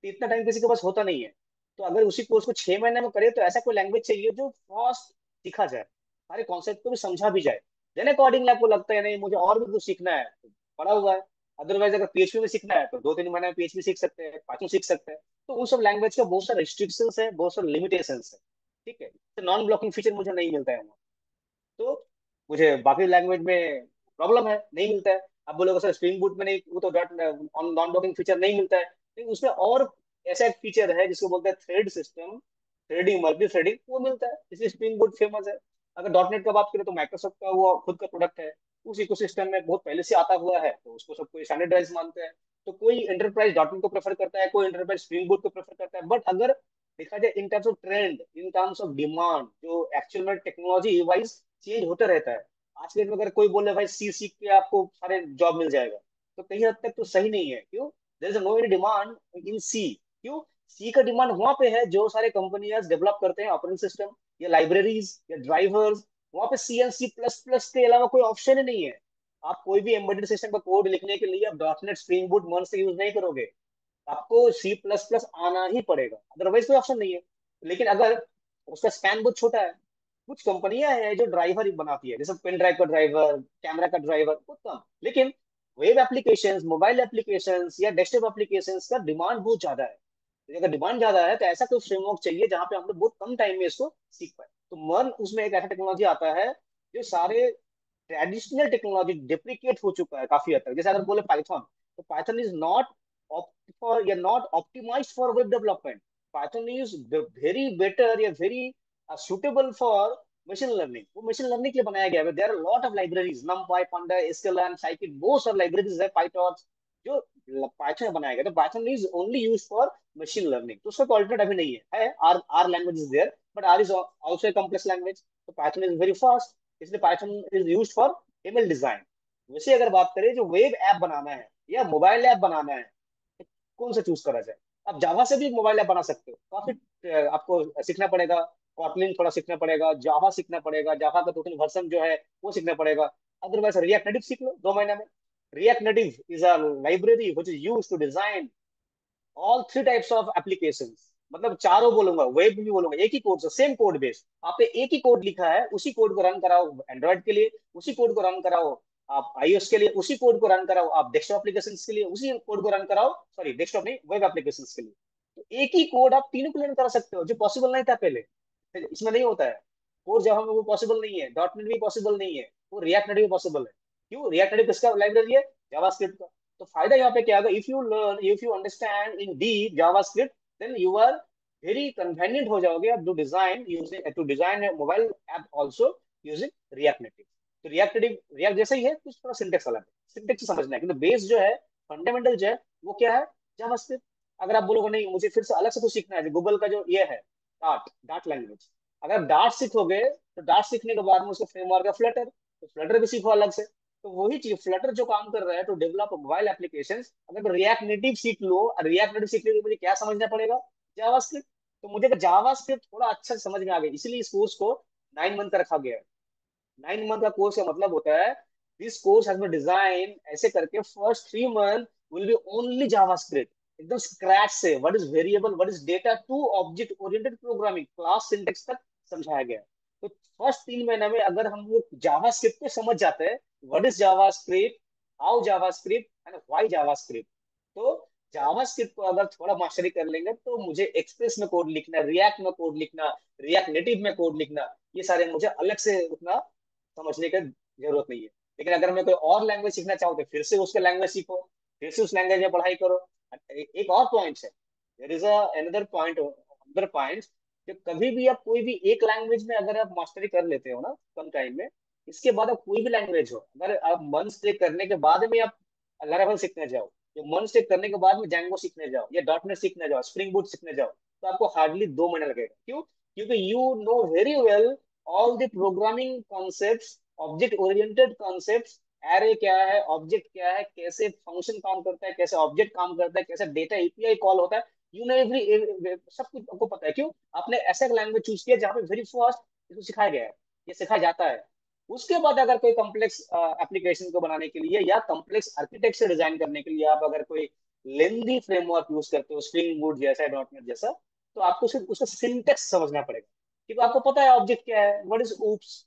[SPEAKER 1] तो इतना टाइम किसी के पास होता नहीं है। तो अगर उसी कोर्स को 6 महीने में करे, तो ऐसा कोई लैंग्वेज चाहिए जो फास्ट सीखा जाए, सारे कॉन्सेप्ट को भी समझा भी जाए। देन अकॉर्डिंगली आपको लगता है नहीं मुझे और भी कुछ सीखना है, तो पड़ा हुआ है। अदरवाइज अगर पीएचपी में सीखना है, तो 2-3 महीने में पीएचपी सीख सकते हैं, पाइथन सीख सकते हैं। तो उन सब लैंग्वेज का बहुत सारे रिस्ट्रिक्शंस है, बहुत सारे लिमिटेशंस है, ठीक है। तो नॉन ब्लॉकिंग फीचर मुझे नहीं मिलता है वहाँ, तो मुझे बाकी लैंग्वेज में प्रॉब्लम है, नहीं मिलता है। अब बोलोगे सर स्प्रिंग बूट में नहीं, वो तो डॉट नॉन ब्लॉकिंग फीचर नहीं मिलता है, लेकिन उसमें और ऐसा एक फीचर है जिसको बोलते हैं thread system, threading, multi threading, वो मिलता है, इसलिए स्प्रिंग बूट फेमस है। अगर डॉट नेट का बात करें, तो माइक्रोसॉफ्ट का वो खुद का प्रोडक्ट है, उस इकोसिस्टम में बहुत पहले से आता हुआ है, तो उसको सब कोई स्टैंडर्डाइज मानते हैं। तो कोई एंटरप्राइज डॉट नेट को प्रेफर करता है, कोई एंटरप्राइज स्प्रिंग बूट को प्रेफर करता है। बट अगर देखा जाए in terms of trend, in terms of demand, जो एक्चुअल में टेक्नोलॉजी वाइज चेंज होता रहता है। आज के डेट में अगर कोई बोले भाई सी सीख के आपको सारे जॉब मिल जाएगा, तो कहीं हद तक तो सही नहीं है। क्यों? There is no any demand in C. क्यों? सी का डिमांड वहां पे है जो सारे कंपनियां डेवलप करते हैं ऑपरेटिंग सिस्टम या लाइब्रेरीज या ड्राइवर्स। वहां पे सी एंड सी प्लस प्लस के अलावा कोई ऑप्शन ही नहीं है। आप कोई भी एम्बेडेड सिस्टम का कोड लिखने के लिए आप डॉट नेट स्प्रिंग बूट मन से यूज नहीं करोगे, आपको सी प्लस प्लस आना ही पड़ेगा, अदरवाइज कोई ऑप्शन नहीं है। लेकिन अगर उसका स्पैन बहुत छोटा है, कुछ कंपनियां हैं जो ड्राइवर बनाती है, जैसे पेन ड्राइव का ड्राइवर, कैमरा का ड्राइवर, बहुत कम। लेकिन वेब एप्लीकेशंस, मोबाइल एप्लीकेशंस या डेस्कटॉप एप्लीकेशंस का डिमांड बहुत ज्यादा है। तो अगर डिमांड ज्यादा है, तो ऐसा कोई फ्रेमवर्क चाहिए जहां पे हम लोग बहुत कम टाइम में इसको सीख पाए। तो मन उसमें एक ऐसा टेक्नोलॉजी आता है जो सारे ट्रेडिशनल टेक्नोलॉजी डिप्रिकेट हो चुका है काफी हद तक। जैसे अगर बोले पाइथन, तो पाइथन इज नॉट फॉर या not optimized for web development. Python is very better या very suitable for machine learning. वो मशीन लर्निंग के लिए बनाया गया है। There are lot of libraries, NumPy, panda, sklearn, scikit, बहुत सारे लाइब्रेरीज है पाइटॉर्च जो पाइथन में बनाया गया। तो Python is only use for machine learning, तो उसका ऑल्टरनेट अभी नहीं है। R R language is there, but R is also a complex language. तो पाइथन इज वेरी फास्ट, इसलिए Python is used for ML design. वैसे अगर बात करें जो वेब ऐप बनाना है या मोबाइल ऐप बनाना है, तो कौन सा चूज करा जाए? आप जावा से भी मोबाइल ऐप बना सकते हो, काफी आपको सीखना पड़ेगा। कॉटलिन थोड़ा सीखना पड़ेगा, जावा सीखना पड़ेगा, जावा का 2-3 वर्जन जो है वो सीखना पड़ेगा। अदरवाइज रिएक्ट नेटिव सीख लो 2 महीने में। React Native is a library which is used to design all three types of application. मतलब चारों बोलूंगा, वेब भी बोलूंगा, एक ही कोड से सेम कोड बेस। आपने एक ही कोड लिखा है, उसी कोड को रन कराओ एंड्रॉइड के लिए, उसी कोड को रन कराओ आप आईओएस के लिए, उसी कोड को रन कराओ आप डेस्कटॉप एप्लीकेशन के लिए, उसी कोड को रन कराओ, सॉरी डेस्कटॉप नहीं, वेब एप्लीकेशन के लिए। तो एक ही कोड आप तीनों को रन करा सकते हो, जो पॉसिबल नहीं था पहले। इसमें नहीं होता है। कोर जावा में वो पॉसिबल नहीं है, डॉट नेट भी पॉसिबल नहीं है, वो रिएक्ट नेट भी पॉसिबल है। क्यों? रिएक्ट नेट किसका लाइब्रेरी है? जावास्क्रिप्ट का। तो फायदा यहाँ पे क्या होगा? If you learn, if you understand in deep JavaScript, then you are very convenient हो जाओगे आप to design mobile app also using React Native. तो रिएक्ट नेटिव रिएक्ट जैसा ही है, कुछ थोड़ा सिंटेक्स अलग है, सिंटेक्स समझना है, কিন্তু बेस जो है, फंडामेंटल जो है, वो क्या है? जावास्क्रिप्ट। अगर आप बोलोगे नहीं मुझे फिर से अलग से कुछ सीखना है, गूगल का जो ये है डार्ट, डार्ट लैंग्वेज, अगर आप डार्ट सीखोगे, तो डार्ट सीखने के बाद में उसका फ्रेमवर्क है फ्लटर, तो फ्लटर भी सीखो अलग से। तो वही चीज फ्लटर जो काम कर रहा है टू डेवलप मोबाइल एप्लीकेशन, अगर रिएक्ट नेटिव सीख लो, और रिएक्ट नेटिव सीखने के लिए मुझे क्या समझना पड़ेगा? जावास्क्रिप्ट। तो मुझे जावास्क्रिप्ट थोड़ा अच्छा से समझ में आ गया, इसलिए इस कोर्स को 9 मंथ का रखा गया है। 9 मंथ का कोर्स का मतलब होता है, this course has been design ऐसे करके, first 3 month will be only JavaScript, एकदम स्क्रैच से what is variable, what is data, to object oriented programming class syntax तक समझाया गया है। तो फर्स्ट 3 महीने में अगर हम लोग जावास्क्रिप्ट को समझ जाते हैं, what is JavaScript, how JavaScript and why JavaScript, तो जावास्क्रिप्ट को अगर थोड़ा मास्टरी कर लेंगे तो मुझे एक्सप्रेस में कोड लिखना, रिएक्ट में कोड लिखना, रिएक्ट नेटिव में कोड लिखना, ये सारे मुझे अलग से उतना समझने की जरूरत नहीं है। लेकिन अगर मैं कोई और लैंग्वेज सीखना चाहूँ तो फिर से उसके लैंग्वेज सीखो, फिर से उस लैंग्वेज में पढ़ाई करो। एक और पॉइंट है, there is another point, another point, कि कभी भी आप कोई भी एक लैंग्वेज में अगर आप मास्टरी कर लेते हो ना कम टाइम में, इसके बाद आप कोई भी लैंग्वेज हो, अगर आप मन स्टे करने के बाद में आप लारावेल सीखने जाओ, या मन स्टे करने के बाद में जैंगो सीखने जाओ, या डॉट नेट सीखने जाओ, स्प्रिंग बूट सीखने जाओ, तो आपको हार्डली 2 महीने लगेगा। क्यों? क्योंकि you know very well all the programming concepts, object oriented concepts, array क्या है, ऑब्जेक्ट क्या है, कैसे फंक्शन काम करता है, कैसे ऑब्जेक्ट काम करता है, कैसे डेटा एपीआई कॉल होता है, यू नो एवरी, सब कुछ आपको पता है। क्यों? आपने ऐसा लैंग्वेज चूज किया जहाँ पे वेरी फास्ट इसको सिखाया गया है, ये सिखाया जाता है। उसके बाद अगर कोई कॉम्प्लेक्स एप्लीकेशन को बनाने के लिए या कॉम्प्लेक्स आर्किटेक्चर डिजाइन करने के लिए आप अगर कोई लेंदी फ्रेमवर्क यूज करते हो, स्प्रिंग बूट जैसा, डॉट नेट जैसा, तो आपको सिर्फ उसका सिंटेक्स समझना पड़ेगा। क्योंकि आपको पता है ऑब्जेक्ट क्या है, व्हाट इज ऊप्स,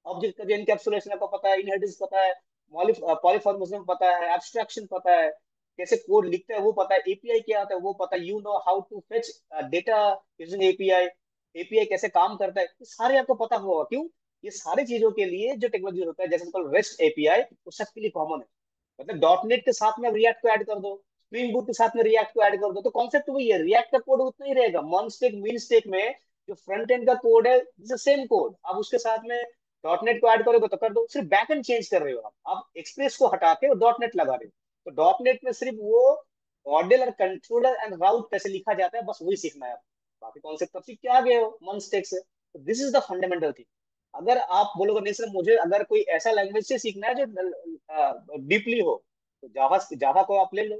[SPEAKER 1] ऑब्जेक्ट का एनकैप्सुलेशन आपको पता है, इनहेरिटेंस पता है, पॉलीमॉर्फिज्म पता है, एब्स्ट्रैक्शन पता है, कैसे कोड लिखता है वो पता है, एपीआई क्या होता है वो पता है, you know how to fetch data using API, API कैसे काम करता है, ये सारे आपको पता होगा। क्यों? ये सारी चीजों के लिए जो टेक्नोलॉजी होता है, जैसे रेस्ट एपीआई, वो सबके लिए कॉमन है। मतलब डॉट नेट के साथ में रिएक्ट को ऐड कर दो, स्प्रिंग बूट के साथ में रिएक्ट को ऐड कर दो, तो कॉन्सेप्ट वही है, रिएक्ट का कोड उतना ही रहेगा, मन स्टेक मिन स्टेक में जो फ्रंट एंड का कोड है सेम कोड, आप उसके साथ में डॉट नेट को ऐड करोगे तो कर दो, सिर्फ बैक एंड चेंज कर रहे हो आप एक्सप्रेस को हटा के डॉट नेट लगा रहे हो। तो डॉट नेट में सिर्फ वो मॉडल और कंट्रोलर एंड राउट कैसे लिखा जाता है, बस वही सीखना है आपको। बाकी कॉन्सेप्ट तब सीख के आ गए हो मन स्टेक से। तो this is the fundamental thing. अगर आप बोलोगे नहीं सर मुझे अगर कोई ऐसा लैंग्वेज से सीखना है जो डीपली हो, तो जावा जावा को आप ले लो,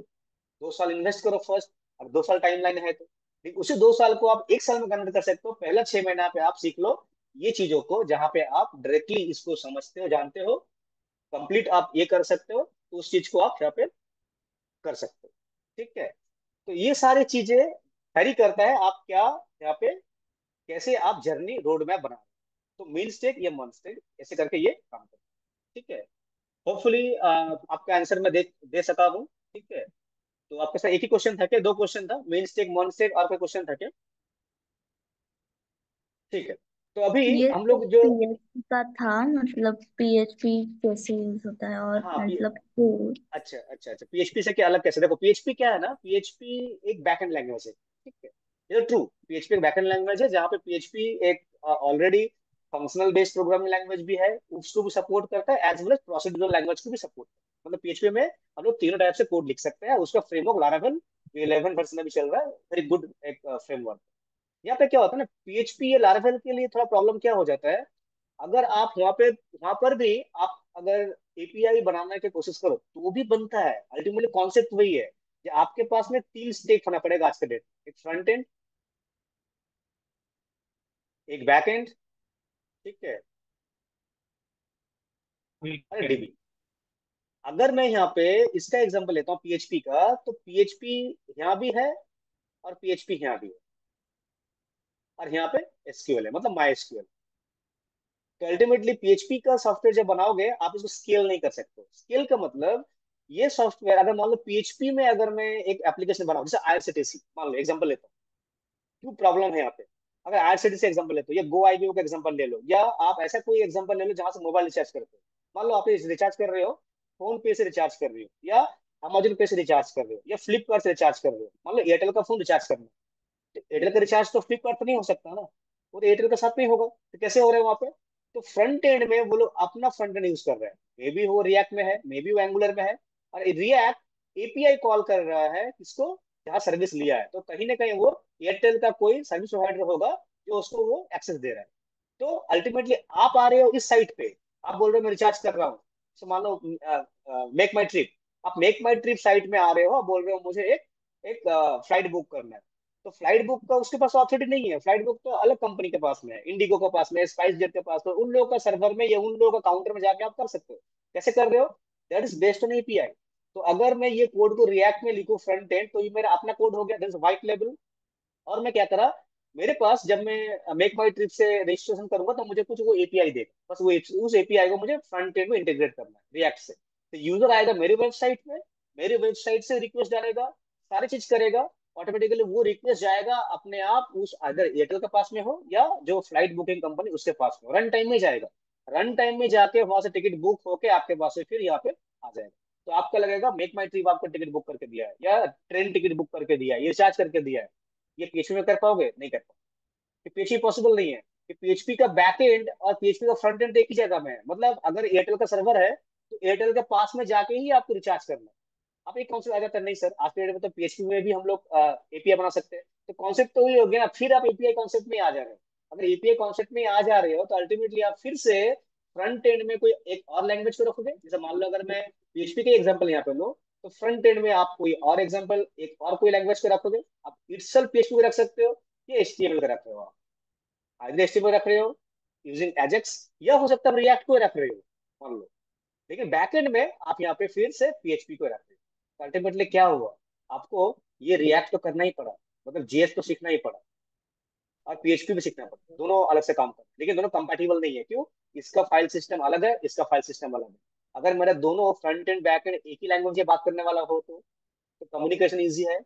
[SPEAKER 1] 2 साल इन्वेस्ट करो फर्स्ट, और 2 साल टाइमलाइन है तो ठीक, उसी 2 साल को आप एक साल में कन्वर्ट कर सकते हो। पहला 6 महीना पे आप सीख लो ये चीजों को, जहाँ पे आप डायरेक्टली इसको समझते हो, जानते हो, कंप्लीट आप ये कर सकते हो, तो उस चीज को आप यहाँ पे कर सकते हो। ठीक है? तो ये सारी चीजें वैरी करता है आप क्या यहाँ पे, कैसे आप जर्नी रोड मैप बना रहे हो। तो मेन स्टेक या मन स्टेक ऐसे करके ये काम करता है। ठीक है? होपफुली आपका आंसर मैं दे दे सका हूँ। ठीक है? तो आपके साथ एक ही क्वेश्चन था क्या, 2 क्वेश्चन था, मेन स्टेक मन स्टेक, और कोई क्वेश्चन था क्या? ठीक है, तो अभी
[SPEAKER 2] ये
[SPEAKER 1] हम
[SPEAKER 2] तो
[SPEAKER 1] लोग जो,
[SPEAKER 2] पीएचपी का था, मतलब पीएचपी कैसे यूज होता है और
[SPEAKER 1] हाँ
[SPEAKER 2] मतलब कोड।
[SPEAKER 1] अच्छा अच्छा अच्छा, पीएचपी से क्या अलग कैसे, देखो पीएचपी क्या है ना, पीएचपी एक बैकएंड लैंग्वेज है। ठीक है? ये तो ट्रू, पीएचपी एक बैकएंड लैंग्वेज है, जहाँ पे पीएचपी एक already functional based programming language भी है, उसको भी सपोर्ट करता है, as well as procedural language को भी सपोर्ट करता है। मतलब पीएचपी में हम लोग तीनों टाइप से कोड लिख सकते हैं। उसका फ्रेमवर्क लारावेल 11 वर्जन में भी चल रहा है, वेरी गुड एक फ्रेमवर्क। यहाँ पे क्या होता है ना, पीएचपी या लारावेल के लिए थोड़ा प्रॉब्लम क्या हो जाता है, अगर आप वहां पर भी आप अगर एपीआई बनाने की कोशिश करो तो वो भी बनता है, अल्टीमेटली कॉन्सेप्ट वही है कि आपके पास में 3 स्टेक होना पड़ेगा आज के डेट, एक फ्रंट एंड, एक बैक एंड, ठीक है,
[SPEAKER 3] ठीक
[SPEAKER 1] और
[SPEAKER 3] है।
[SPEAKER 1] डीबी। अगर मैं यहाँ पे इसका एग्जांपल लेता हूँ पीएचपी का, तो पीएचपी यहाँ भी है और पीएचपी यहाँ भी है, और यहाँ पे एसक्यूएल है, मतलब माई एसक्यूएल। तो अल्टीमेटली पीएचपी का सॉफ्टवेयर जब बनाओगे आप इसको स्केल नहीं कर सकते। स्केल का मतलब ये सॉफ्टवेयर, अगर मान लो पीएचपी में अगर मैं एक एप्लीकेशन बनाऊं, जैसे आईआरसीटीसी मान लो एग्जांपल लेता हूँ, क्यों प्रॉब्लम है यहाँ पे, अगर आईआरसीटीसी एग्जांपल लेते हो या गो आईबीओ का एग्जांपल ले लो, या आप ऐसा कोई एग्जांपल ले लो जहां से मोबाइल रिचार्ज करते हो। मान लो आप रिचार्ज कर रहे हो, फोन पे से रिचार्ज कर रहे हो, या अमेजन पे से रिचार्ज कर रहे हो, या फ्लिपकार्ट से रिचार्ज कर रहे हो, मान लो एयरटेल का फोन रिचार्ज करना है, तो एयरटेल का रिचार्ज तो फ्लिपकार्ट पर नहीं हो सकता ना, वो तो एयरटेल के साथ नहीं होगा, तो कैसे हो रहा है वहां पे? तो फ्रंट एंड में वो लोग अपना फ्रंट एंड यूज कर रहे हैं, मे बी वो रिएक्ट में है, मे बी वो एंगुलर में है, और रिएक्ट एपीआई कॉल कर रहा है किसको, जहाँ सर्विस लिया है, तो कहीं ना कहीं वो एयरटेल का कोई सर्विस प्रोवाइडर होगा जो उसको वो एक्सेस दे रहा है। तो अल्टीमेटली आप आ रहे हो इस साइट पे, आप बोल रहे हो मैं रिचार्ज कर रहा हूँ, तो मान लो मेक माई ट्रिप, आप मेक माई ट्रिप साइट में आ रहे हो, आप बोल रहे हो मुझे एक एक फ्लाइट बुक करना है, तो फ्लाइट बुक का उसके पास ऑथोरिटी नहीं है, फ्लाइट बुक तो अलग कंपनी के पास में है, इंडिगो के पास में है, स्पाइस जेट के पास में, उन लोगों का सर्वर में या उन लोगों का काउंटर में जाके आप कर सकते हो। कैसे कर रहे हो? That is based on API. तो अगर मैं ये कोड को रिएक्ट में लिखूं फ्रंट एंड, तो ये मेरा अपना कोड हो गया, दैट्स व्हाइट लेबल। और मैं क्या करा, मेरे पास जब मैं मेक माई ट्रिप से रजिस्ट्रेशन करूंगा तो मुझे कुछ वो एपीआई देगा, बस वो उस एपीआई को मुझे फ्रंट एंड में इंटीग्रेट करना है रिएक्ट से। तो यूजर आएगा मेरे वेबसाइट में, मेरे वेबसाइट से रिक्वेस्ट डालेगा, सारी चीज करेगा, ऑटोमेटिकली वो रिक्वेस्ट जाएगा अपने आप उस अगर एयरटेल के पास में हो या जो फ्लाइट बुकिंग कंपनी उसके पास में हो, रन टाइम में जाएगा। रन टाइम में जाके वहां से टिकट बुक होके आपके पास से फिर यहाँ पे आ जाएगा। तो आपका लगेगा मेक माई ट्रिप आपको टिकट बुक करके दिया है या ट्रेन टिकट बुक करके दिया है, ये रिचार्ज करके दिया है। ये पीएचपी में कर पाओगे? नहीं कर पाओगे, पीएचपी पॉसिबल नहीं है। कि पीएचपी का बैक एंड और पीएचपी का फ्रंट एंड एक ही जगह में है, मतलब अगर एयरटेल का सर्वर है तो एयरटेल के पास में जाके ही आपको रिचार्ज करना है। अब एक कॉन्सेप्ट आ जाता है, नहीं सर आज के डेट में तो पीएचपी में भी हम लोग एपीआई बना सकते हैं, तो कॉन्सेप्ट तो वही हो गया ना, फिर आप एपीआई कॉन्सेप्ट में आ जा रहे हो। अगर एपीआई कॉन्सेप्ट में आ जा रहे हो तो अल्टीमेटली आप फिर से फ्रंट एंड में कोई एक और लैंग्वेज को रखोगे। जैसे मान लो अगर मैं पीएचपी के एग्जांपल यहाँ पे लो, तो फ्रंट एंड में आप कोई और एग्जांपल एक और कोई लैंग्वेज को रखोगे। आप इटसेल्फ पीएचपी को रख सकते हो, ये एचटीएमएल का रख रहे हो आप, आइदर एचटीएमएल रख रहे हो यूजिंग एजेक्स, या हो सकता है रिएक्ट को रख रहे हो मान लो। लेकिन बैकएंड में आप यहाँ पे फिर से पीएचपी को रख रहे हो। अल्टीमेटली क्या हुआ, आपको ये रिएक्ट तो करना ही पड़ा, मतलब जेएस तो सीखना ही पड़ा, और पीएचपी भी सीखना पड़ा, दोनों अलग से काम करते हैं लेकिन दोनों कंपैटिबल नहीं है। क्यों? इसका फाइल सिस्टम अलग है, इसका फाइल सिस्टम अलग है। अगर मेरा दोनों फ्रंट एंड बैक एंड एक ही लैंग्वेज में बात करने वाला हो तो कम्युनिकेशन ईजी है,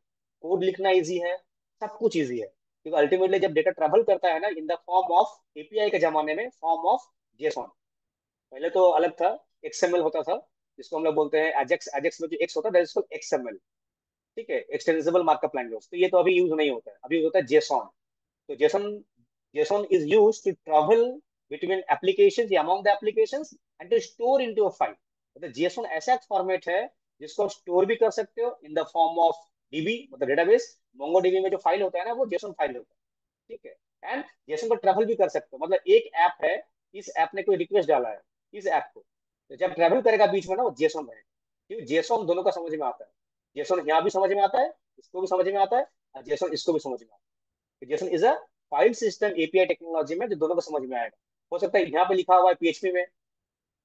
[SPEAKER 1] कोड लिखना ईजी है, सब कुछ ईजी है। क्योंकि अल्टीमेटली जब डेटा ट्रेवल करता है ना इन द फॉर्म ऑफ एपीआई के जमाने में, फॉर्म ऑफ जेसॉन, पहले तो अलग था, एक्सएमएल होता था, जिसको हम लोग बोलते हैं एजेक्स। एजेक्स में जो एक्स होता है दैट इज कॉल्ड एक्सएमएल, ठीक है, एक्सटेंसिबल मार्कअप लैंग्वेज। तो ये तो अभी यूज नहीं होता है, अभी होता है जेसॉन। तो JSON, JSON is use to travel between applications या among the applications and to store into a file. मतलब जेसॉन ऐसा एक फॉर्मेट है जिसको आप स्टोर भी कर सकते हो इन द फॉर्म ऑफ डीबी, मतलब डेटाबेस। मोंगो डीबी में जो फाइल होता है ना वो जेसॉन फाइल होता है, ठीक है। एंड जेसन को ट्रैवल भी कर सकते हो, मतलब एक ऐप है, इस ऐप ने कोई रिक्वेस्ट डाला है इस ऐप को, तो जब ट्रैवल करेगा बीच में ना वो जेसन रहेगा, क्योंकि जेसन दोनों का समझ में आता है। जेसन यहाँ भी समझ में आता है, इसको भी समझ में आता है, और जेसन इसको भी समझ में आता है। Jason is a file system API technology में जो दोनों को समझ में आएगा। हो सकता है यहाँ पे लिखा हुआ है पीएचपी में,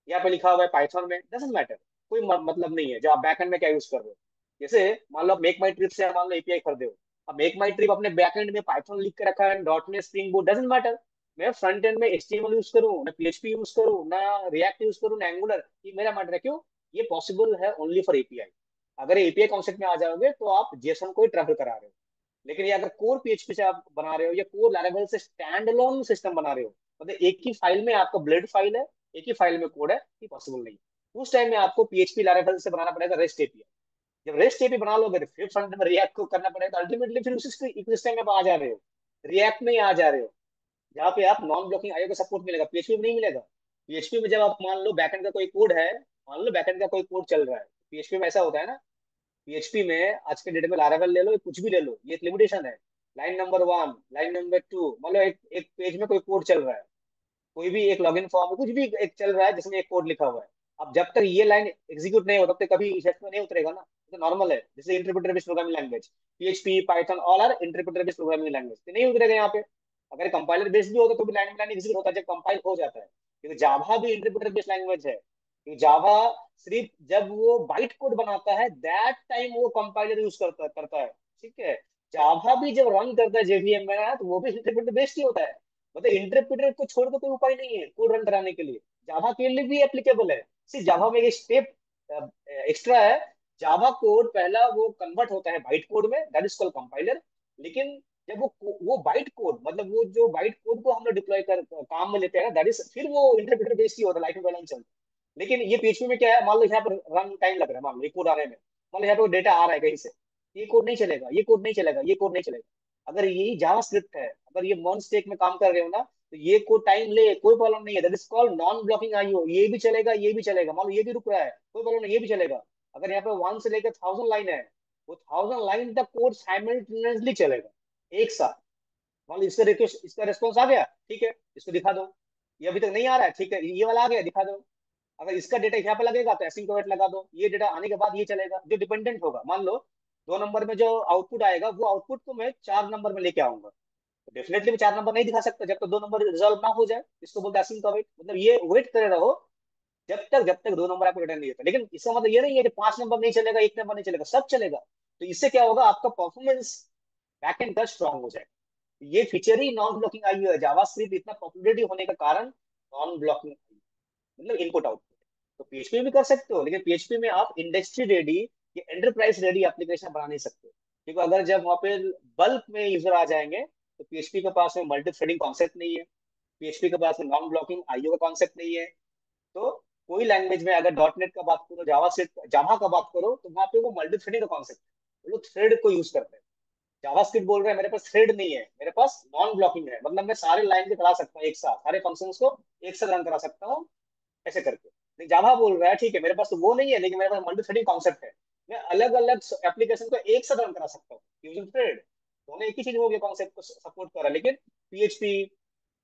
[SPEAKER 1] यहाँ पे लिखा हुआ है पाइथन में, डजेंट मैटर, कोई मतलब नहीं है जो आप बैकएंड में क्या यूज कर रहे हो। जैसे मान लो मेक माई ट्रिप से मान लो एपीआई कर दे हो, अब मेक माई ट्रिप अपने बैकएंड में पाइथन लिख के रखा है, dot net spring boot, doesn't matter. मैं फ्रंट एंड में एचटीएमएल यूज करूँ ना, पीएचपी यूज करूँ ना, रिएक्ट यूज करूँ ना, एंगुलर, ये मेरा मैटर है। क्यों? ये पॉसिबल है ओनली फॉर एपीआई। अगर एपीआई कॉन्सेप्ट में आ जाओगे तो आप जेसन को ही ट्रैवल करा रहे हो। लेकिन ये अगर कोर पीएचपी से आप बना रहे हो या कोर लैरावेल से स्टैंड अलोन सिस्टम बना रहे हो, मतलब एक ही फाइल में आपका ब्लेड फाइल है, एक ही फाइल में कोड है, ये पॉसिबल नहीं। उस टाइम में आपको पीएचपी लैरावेल से बनाना पड़ेगा रेस्ट एपीआई। जब रेस्ट एपीआई बना लोगे तो फिर फ्रंट में रिएक्ट को करना पड़ेगा, अल्टीमेटली फिर उसी इकोसिस्टम में आप आ जा रहे हो, रिएक्ट में ही आ जा रहे हो, जहाँ पे आप नॉन ब्लॉकिंग आईओ का सपोर्ट मिलेगा, पीएचपी में नहीं मिलेगा। पीएचपी में जब आप मान लो बैकएंड का कोई कोड है, मान लो बैकएंड का कोई कोड चल रहा है, पीएचपी में ऐसा होता है ना, पीएचपी में आज के डेट में लारावेल ले लो, कुछ भी ले लो, ये एक लिमिटेशन है। Line number one, line number two, मतलब एक एक पेज में कोई कोड चल रहा है, कोई भी एक लॉगिन फॉर्म कुछ भी एक चल रहा है जिसमें एक कोड लिखा हुआ है। अब जब तक ये लाइन एग्जीक्यूट नहीं हो तब तक कभी इफेक्ट में नहीं उतरेगा ना, तो नॉर्मल है। जैसे interpreter based programming language, PHP Python all are interpreter based programming language, तो नहीं उतरेगा यहाँ पे। अगर कंपाइलर बेस्ड भी होता तो भी लाइन लाइन एग्जीक्यूट होता है जब कंपाइल हो जाता है। क्योंकि जावा भी इंटरप्रेटर बेस्ड लैंग्वेज है, क्योंकि जावा सिर्फ जब वो बाइट कोड बनाता है दैट टाइम वो कंपाइलर यूज करता है, ठीक है। जावा भी जब रन करता है जेवीएम में ना, तो वो भी इंटरप्रेटर बेस्ड ही होता है। मतलब इंटरप्रेटर को छोड़ के कोई उपाय नहीं है कोड रन कराने के लिए, जावा के लिए भी एप्लीकेबल है। सिर्फ जावा में एक स्टेप एक्स्ट्रा है, जावा कोड पहला वो कन्वर्ट होता है बाइट कोड में, दैट इज कॉल्ड कंपाइलर। लेकिन जब वो बाइट कोड, मतलब वो जो बाइट कोड को हम लोग डिप्लॉय कर काम में लेते हैं ना, दैट इज फिर वो इंटरप्रेटर बेस्ड ही होता है, लाइफ में बैलेंस चलता है। लेकिन ये पीएचपी में क्या है, मान लो यहाँ पर रन टाइम लग रहा है, मान लो ये कोड आने में, मान लो यहाँ पे डेटा आ रहा है कहीं से, ये कोड नहीं चलेगा, ये कोड नहीं चलेगा, ये कोड नहीं चलेगा। अगर यही जावा स्क्रिप्ट है, अगर ये मॉन स्टेक में काम कर रहे हो ना, तो ये कोड टाइम ले कोई प्रॉब्लम नहीं है, that is called non blocking IO, ये भी चलेगा ये भी चलेगा, मान लो ये भी रुक रहा है कोई प्रॉब्लम नहीं, ये भी चलेगा। अगर यहाँ पे 1 से लेकर 1000 लाइन है, वो 1000 लाइन तक कोड साइमल्टेनियसली चलेगा एक साथ। मान लो इसका रिक्वेस्ट, इसका रिस्पॉन्स आ गया, ठीक है, इसको दिखा दो। ये अभी तक नहीं आ रहा है, ठीक है, ये वाला आ गया, दिखा दो। अगर इसका डेटा यहाँ पे लगेगा तो एसिंक वेट लगा दो, ये डेटा आने के बाद ये चलेगा जो डिपेंडेंट होगा। मान लो 2 नंबर में जो आउटपुट आएगा वो आउटपुट को मैं 4 नंबर में लेके आऊंगा, तो डेफिनेटली मैं 4 नंबर नहीं दिखा सकता जब तक 2 नंबर रिजॉल्व ना हो जाए, इसको बोलते हैं एसिंक वेट। मतलब ये वेट करे रहो, जब तक 2 नंबर आपको रिटर्न नहीं होता। लेकिन इसका मतलब ये नहीं है कि 5 नंबर नहीं चलेगा, 1 नंबर नहीं चलेगा, सब चलेगा। तो इससे क्या होगा, आपका परफॉर्मेंस बैकएंड का स्ट्रांग हो जाएगा। ये फीचर ही नॉन ब्लॉकिंग आई है। जावास्क्रिप्ट इतना पॉपुलरिटी होने का कारण नॉन ब्लॉकिंग, मतलब इनपुट आउटपुट। तो पीएचपी में भी कर सकते हो, लेकिन पीएचपी में आप इंडस्ट्री रेडी या एंटरप्राइज रेडी एप्लीकेशन बना नहीं सकते, क्योंकि अगर जब वहाँ पे बल्क में यूजर आ जाएंगे, तो पीएचपी के पास में मल्टी थ्रेडिंग कॉन्सेप्ट नहीं है, पीएचपी के पास में नॉन ब्लॉकिंग आईओ का कॉन्सेप्ट नहीं है। तो कोई लैंग्वेज में अगर डॉट नेट का बात करो, जावा का बात करो, तो वहाँ पे वो मल्टी थ्रेडिंग का कॉन्सेप्ट है, वो लोग थ्रेड को यूज करते हैं। जावास्क्रिप्ट बोल रहे हैं मेरे पास थ्रेड नहीं है, मेरे पास नॉन ब्लॉकिंग है, मतलब मैं सारे लाइन के चला सकता हूँ एक साथ, सारे फंक्शंस को एक साथ रन करा सकता हूँ, ऐसे करके। लेकिन जावा बोल रहा है ठीक है मेरे पास तो वो नहीं है, लेकिन मेरे पास मल्टी थ्रेडिंग कॉन्सेप्ट है, मैं अलग अलग एप्लीकेशन को एक साथ रन करा सकता हूँ यूजिंग थ्रेड। दोनों एक ही चीज हो गया, कॉन्सेप्ट को सपोर्ट कर रहा है। लेकिन पीएचपी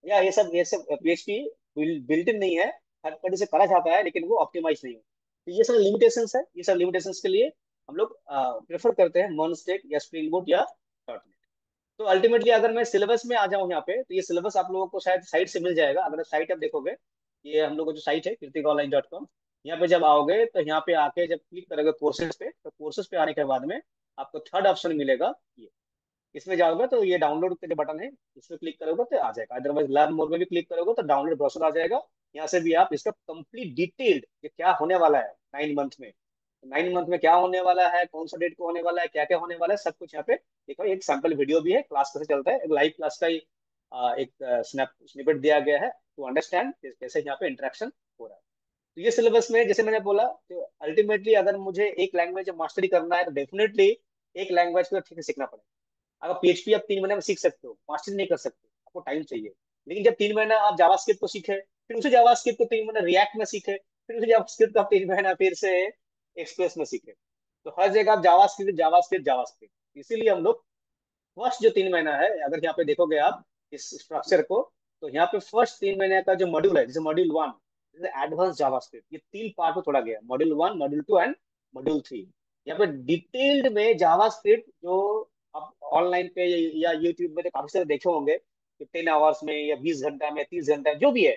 [SPEAKER 1] या ये सब पीएचपी बिल्ट इन नहीं है, थर्ड पार्टी से करा जाता है, लेकिन वो ऑप्टिमाइज नहीं है। तो ये सब लिमिटेशंस है, ये सब लिमिटेशंस के लिए हम लोग प्रेफर करते हैं मॉनस्टैक या स्प्रिंग बूट या डॉट नेट। तो अल्टीमेटली अगर मैं सिलेबस में आ जाऊँ यहाँ पे, तो ये सिलेबस आप लोगों को शायद साइट से मिल जाएगा। अगर साइट आप देखोगे, ये हम लोग का जो साइट है kritikonline.com, यहाँ पे जब आओगे तो यहाँ पे आके जब क्लिक करोगे कोर्सेज पे, तो कोर्सेज पे आने के बाद में आपको थर्ड ऑप्शन मिलेगा ये, इसमें जाओगे तो ये डाउनलोड का जो बटन है, इसमें क्लिक करोगे तो आ जाएगा। अदरवाइज लर्न मोड में भी क्लिक करोगे तो डाउनलोड ब्राउजर आ जाएगा। यहाँ से भी आप इसका कंप्लीट डिटेल्ड ये क्या होने वाला है 9 मंथ में, 9 मंथ में क्या होने वाला है, कौन सा डेट को होने वाला है, क्या क्या होने वाला है, सब कुछ यहाँ पे देखो। एक सैंपल वीडियो भी है, क्लास कैसे चलता है, एक लाइव क्लास का ही एक स्निपेट दिया गया है टू अंडरस्टैंड कैसे यहाँ पे इंटरेक्शन हो रहा है। तो ये सिलेबस में जैसे मैंने बोला, तो अल्टीमेटली अगर मुझे एक लैंग्वेज मास्टरी करना है, तो डेफिनेटली एक लैंग्वेज को ठीक से सीखना पड़ेगा। अगर पीएचपी आप 3 महीने में सीख सकते हो, मास्टरी नहीं कर सकते, आपको टाइम चाहिए। लेकिन जब 3 महीना आप जावास्क्रिप्ट को सीखे, फिर उसी जावास्क्रिप्ट को 3 महीना रिएक्ट में सीखे, फिर उसी जावास्क्रिप्ट को आप 3 महीना फिर से एक्सप्रेस में सीखे, तो हर जगह आप जावास्क्रिप्ट जावास्क्रिप्ट जावास्क्रिप्ट। इसीलिए हम लोग फर्स्ट जो 3 महीना है, अगर यहाँ पे देखोगे आप इस स्ट्रक्चर को, तो यहाँ पे फर्स्ट 3 महीने का जो मॉड्यूल है, जैसे मॉड्यूल 1 जैसे एडवांस जावास्क्रिप्ट, ये 3 पार्ट में तोड़ा गया, मॉड्यूल 1, मॉड्यूल 2 एंड मॉड्यूल 3। यहाँ पे डिटेल्ड में जावास्क्रिप्ट जो आप ऑनलाइन पे या यूट्यूब में तो काफी सारे देखे होंगे कि 10 आवर्स में या 20 घंटा में 30 घंटा जो भी है।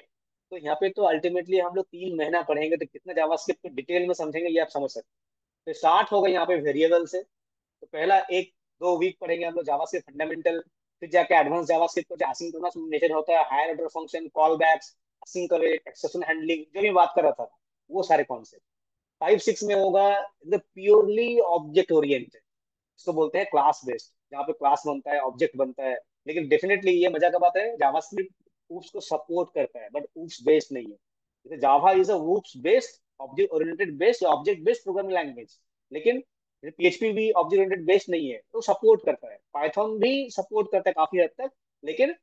[SPEAKER 1] तो यहाँ पे तो अल्टीमेटली हम लोग 3 महीना पढ़ेंगे तो कितना जावास्क्रिप्ट डिटेल में समझेंगे, ये आप समझ सकते हैं। तो स्टार्ट होगा यहाँ पे वेरिएबल से। तो पहला 1-2 वीक पढ़ेंगे हम लोग जावास्क्रिप्ट फंडामेंटल, फिर जाके एडवांस जावास्क्रिप्ट को जो एसिंक्रोनस नेचर होता है, higher order function, call backs, asynchronous exception handling, जो भी बात कर रहा था, वो सारे कॉन्सेप्ट। 5-6 में होगा द प्योरली ऑब्जेक्ट ओरिएंटेड, इसको बोलते हैं क्लास बेस्ड, जहाँ पे क्लास बनता है, ऑब्जेक्ट बनता है। लेकिन डेफिनेटली ये मजा का बात है, जावास्क्रिप्ट ऊप्स को सपोर्ट करता है, बट ऊप्स बेस्ड नहीं है। जैसे Java is a oops based object oriented based या ऑब्जेक्ट बेस्ड प्रोग्रामिंग लैंग्वेज, लेकिन पीएचपी भी ऑब्जेक्ट ओरिएंटेड बेस्ड नहीं है, तो सपोर्ट करता है। पाइथन भी सपोर्ट करता है काफी हद तक, लेकिन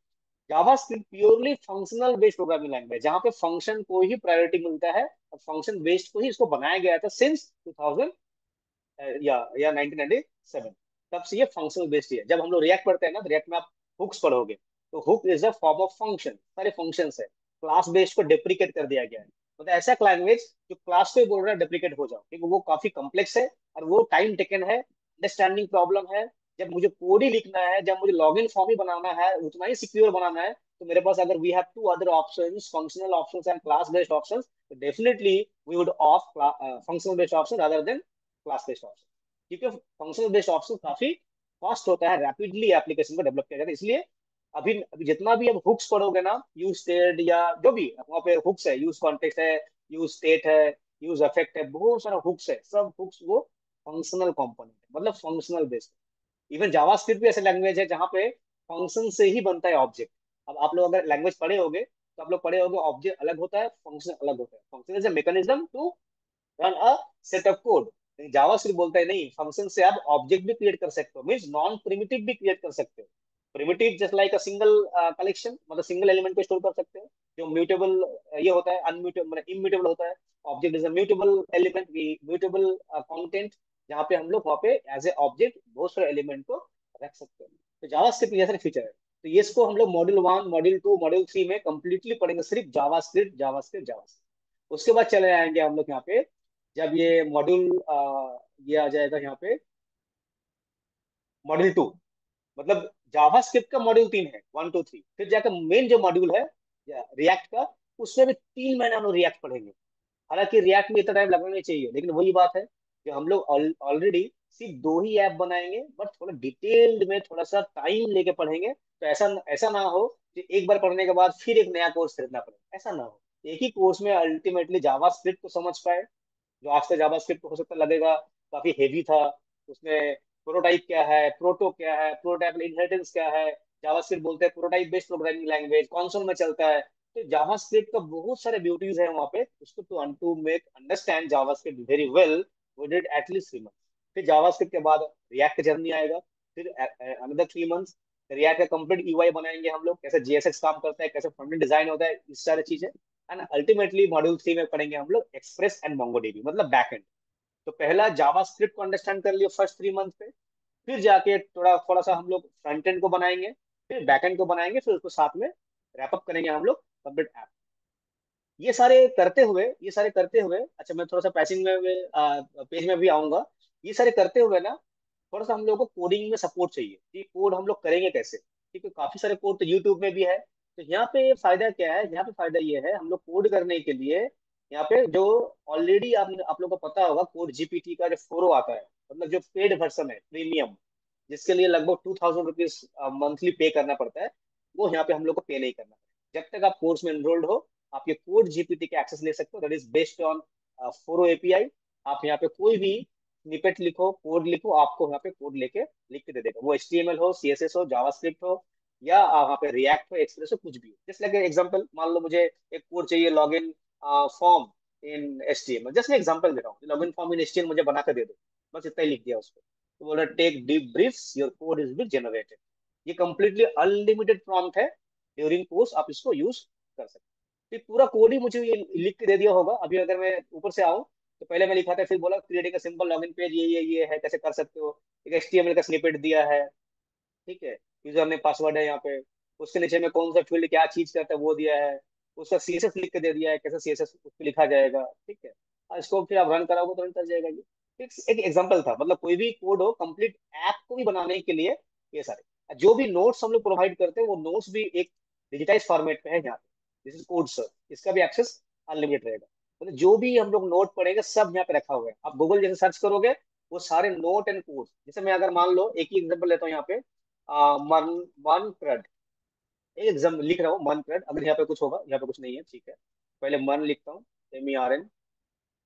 [SPEAKER 1] JavaScript purely functional based programming language, जहाँ पे फंक्शन को ही प्रायोरिटी मिलता है, और फंक्शन बेस्ड को ही इसको बनाया गया था सिंस 2000 या 1997। तब से ये फंक्शनल बेस्ड है। जब हम लोग रिएक्ट पढ़ते हैं ना, तो रिएक्ट में आप हुक्स पढ़ोगे, तो hook is a form of function, सारे फंक्शंस है। क्लास बेस्ड को डिप्रिकेट कर दिया गया है, मतलब ऐसा लैंग्वेज जो क्लास को ही बोल रहा है डिप्रिकेट हो जाओ, क्योंकि वो काफी कॉम्प्लेक्स है और वो टाइम टेकन है, अंडरस्टैंडिंग प्रॉब्लम है। जब मुझे कोड ही लिखना है, जब मुझे लॉगिन फॉर्म ही बनाना है, उतना ही सिक्योर बनाना है, तो मेरे पास अगर we have two other options, functional options and class based options, तो definitely we would of functional based option rather than class based option, क्योंकि फंक्शनल बेस्ड ऑप्शन काफी फास्ट होता है, रैपिडली एप्लीकेशन को डेवलप किया जाता है। इसलिए अभी अभी जितना भी अब हुक्स पढ़ोगे ना, यूज स्टेट या जो भी वहाँ पे हुक्स है, यूज कॉन्टेक्स्ट है, यूज स्टेट है, यूज इफेक्ट है, बहुत सारा हुक्स है, सब हुक्स वो फंक्शनल कंपोनेंट है, मतलब फंक्शनल बेस्ड। इवन जावास्क्रिप्ट भी ऐसे लैंग्वेज है जहाँ पे फंक्शन से ही बनता है ऑब्जेक्ट। अब आप लोग अगर लैंग्वेज पढ़े होगे, तो आप लोग पढ़े होगे ऑब्जेक्ट अलग होता है, फंक्शन अलग होता है। Function is a mechanism to run a set of code. JavaScript बोलता है नहीं, फंक्शन से आप ऑब्जेक्ट भी क्रिएट कर सकते हो, मींस नॉन प्रिमिटिव भी क्रिएट कर सकते हो। Primitive just like a single collection, मतलब सिंगल एलिमेंट को स्टोर कर सकते हो। जो म्यूटेबल ये होता है, अनम्यूटेबल मतलब इम्यूटेबल होता है। Object is a mutable element, mutable content, जहाँ पे हम लोग वहाँ पे एज ए ऑब्जेक्ट बहुत सारे एलिमेंट को रख सकते हैं। तो जावास्क्रिप्ट ये सारे फीचर है। तो ये इसको हम लोग मॉड्यूल 1, मॉड्यूल 2, मॉड्यूल 3 में कंप्लीटली पढ़ेंगे, सिर्फ जावास्क्रिप्ट जावास्क्रिप्ट जावास्क्रिप्ट। उसके बाद चले आएंगे हम लोग यहाँ पे, जब ये मॉड्यूल ये आ जाएगा यहाँ पे मॉड्यूल 2, मतलब जावास्क्रिप्ट का मॉड्यूल 3 है, 1 2 3। फिर जाकर मेन जो मॉड्यूल है रिएक्ट का, उसमें भी 3 महीने हम लोग रिएक्ट पढ़ेंगे। हालांकि रिएक्ट में इतना टाइम लगना नहीं चाहिए, लेकिन वही बात है कि हम लोग ऑलरेडी सिर्फ 2 ही ऐप बनाएंगे, बट थोड़ा डिटेल्ड में थोड़ा सा टाइम लेके पढ़ेंगे, तो ऐसा ऐसा ना हो कि एक बार पढ़ने के बाद फिर एक नया कोर्स खरीदना पड़े, ऐसा ना हो। एक ही कोर्स में अल्टीमेटली जावा स्क्रिप्ट को समझ पाए। जो आज का जावास्क्रिप्ट हो सकता लगेगा काफी हेवी था, उसमें प्रोटोटाइप क्या है, प्रोटो क्या है, प्रोटोटाइप इनहेरिटेंस क्या है, जावास्क्रिप्ट बोलते हैं prototype based programming language, console में चलता है। तो जावास्क्रिप्ट का बहुत सारे ब्यूटीज है वहाँ पे, उसको to make understand JavaScript very well, वो डिड एटलीस्ट 3 मंथ। फिर जावास्क्रिप्ट के बाद रिएक्ट जर्नी आएगा, फिर अनदर 3 मंथ्स रिएक्ट का कंप्लीट यूआई बनाएंगे हम लोग, कैसे जीएसएक्स काम करता है, कैसे फ्रंट एंड डिजाइन होता है, इस सारी चीजें। एंड अल्टीमेटली मॉड्यूल 3 में पढ़ेंगे हम लोग एक्सप्रेस एंड मोंगोडीबी, मतलब बैकएंड। तो पहला जावा स्क्रिप्ट को अंडरस्टैंड कर लिया फर्स्ट 3 मंथ पे, फिर जाके थोड़ा थोड़ा सा हम लोग फ्रंट एंड को बनाएंगे, फिर बैक एंड को बनाएंगे, फिर उसको साथ में रैप अप करेंगे हम लोग कंप्लीट ऐप। ये सारे करते हुए अच्छा, मैं थोड़ा सा पैसिंग में पेज में भी आऊंगा। ये सारे करते हुए ना, थोड़ा सा हम लोग को कोडिंग में सपोर्ट चाहिए कि कोड हम लोग करेंगे कैसे, क्योंकि काफी सारे कोड तो यूट्यूब में भी है। तो यहाँ पे फायदा क्या है, यहाँ पे फायदा ये है हम लोग कोड करने के लिए, यहाँ पे जो ऑलरेडी आप लोग को पता होगा, कोड जीपीटी का जो फोरो आता है, मतलब जो पेड वर्जन है प्रीमियम, जिसके लिए लगभग 2000 रुपीज मंथली पे करना पड़ता है, वो यहाँ पे हम लोग को पे नहीं करना है। जब तक आप कोर्स में एनरोल्ड हो, आप ये कोड जीपीटी के एक्सेस ले सकते हो, दैट इज बेस्ड ऑन फोरो एपीआई। आप यहाँ पे कोई भी स्निपेट लिखो, कोड लिखो, आपको यहाँ पे कोड लेके लिख के दे देगा, वो एचटीएमएल हो, सीएसएस हो, जावास्क्रिप्ट हो, या वहाँ पे रिएक्ट हो, एक्सप्रेस हो, कुछ भी हो। जस्ट लाइक एग्जांपल, मान लो मुझे एक कोड चाहिए, login form in HTML, just मैं एग्जांपल दे रहा हूँ, लॉगिन फॉर्म इन एचटीएमएल मुझे बना के दे दो, बस इतना ही लिख दिया उसको। तो बोला take deep breaths, your code is be generated. ये कंप्लीटली अनलिमिटेड प्रॉम्प्ट है, ड्यूरिंग कोर्स आप इसको यूज कर सकते हो। तो पूरा कोड ही मुझे ये लिख के दे दिया होगा। अभी अगर मैं ऊपर से आऊँ, तो पहले मैं लिखा था, फिर बोला creating a simple login page, ये है, कैसे कर सकते हो। एक एचटीएमएल का स्निपेट दिया है, ठीक है, यूजर ने पासवर्ड है यहाँ पे, उसके नीचे में कौन सा फील्ड क्या चीज करता है वो दिया है, उसका सीएसएस लिख के दे दिया है, कैसे सीएसएस उस पे लिखा जाएगा, ठीक है। और इसको फिर आप रन कराओगे तो रन कर जाएगा ये। एक एग्जांपल था, मतलब कोई भी कोड हो कंप्लीट ऐप को भी बनाने के लिए, ये सारे जो भी नोट्स हम लोग प्रोवाइड करते हैं, वो नोट्स भी एक डिजिटाइज फॉर्मेट में है यहाँ पे। दिस इज कोड सर, इसका भी एक्सेस अनलिमिटेड रहेगा। मतलब जो भी हम लोग नोट पढ़ेंगे सब यहाँ पे रखा हुआ है। आप गूगल जैसे सर्च करोगे, वो सारे नोट एंड कोड, जैसे मैं अगर मान लो एक ही एग्जांपल लेता हूँ यहाँ पे, मन मन क्रेड, एक एग्जाम लिख रहा हूँ, मन क्रेड, अगर यहाँ पे कुछ होगा, यहाँ पे कुछ नहीं है, ठीक है, पहले मन लिखता हूँ, MERN।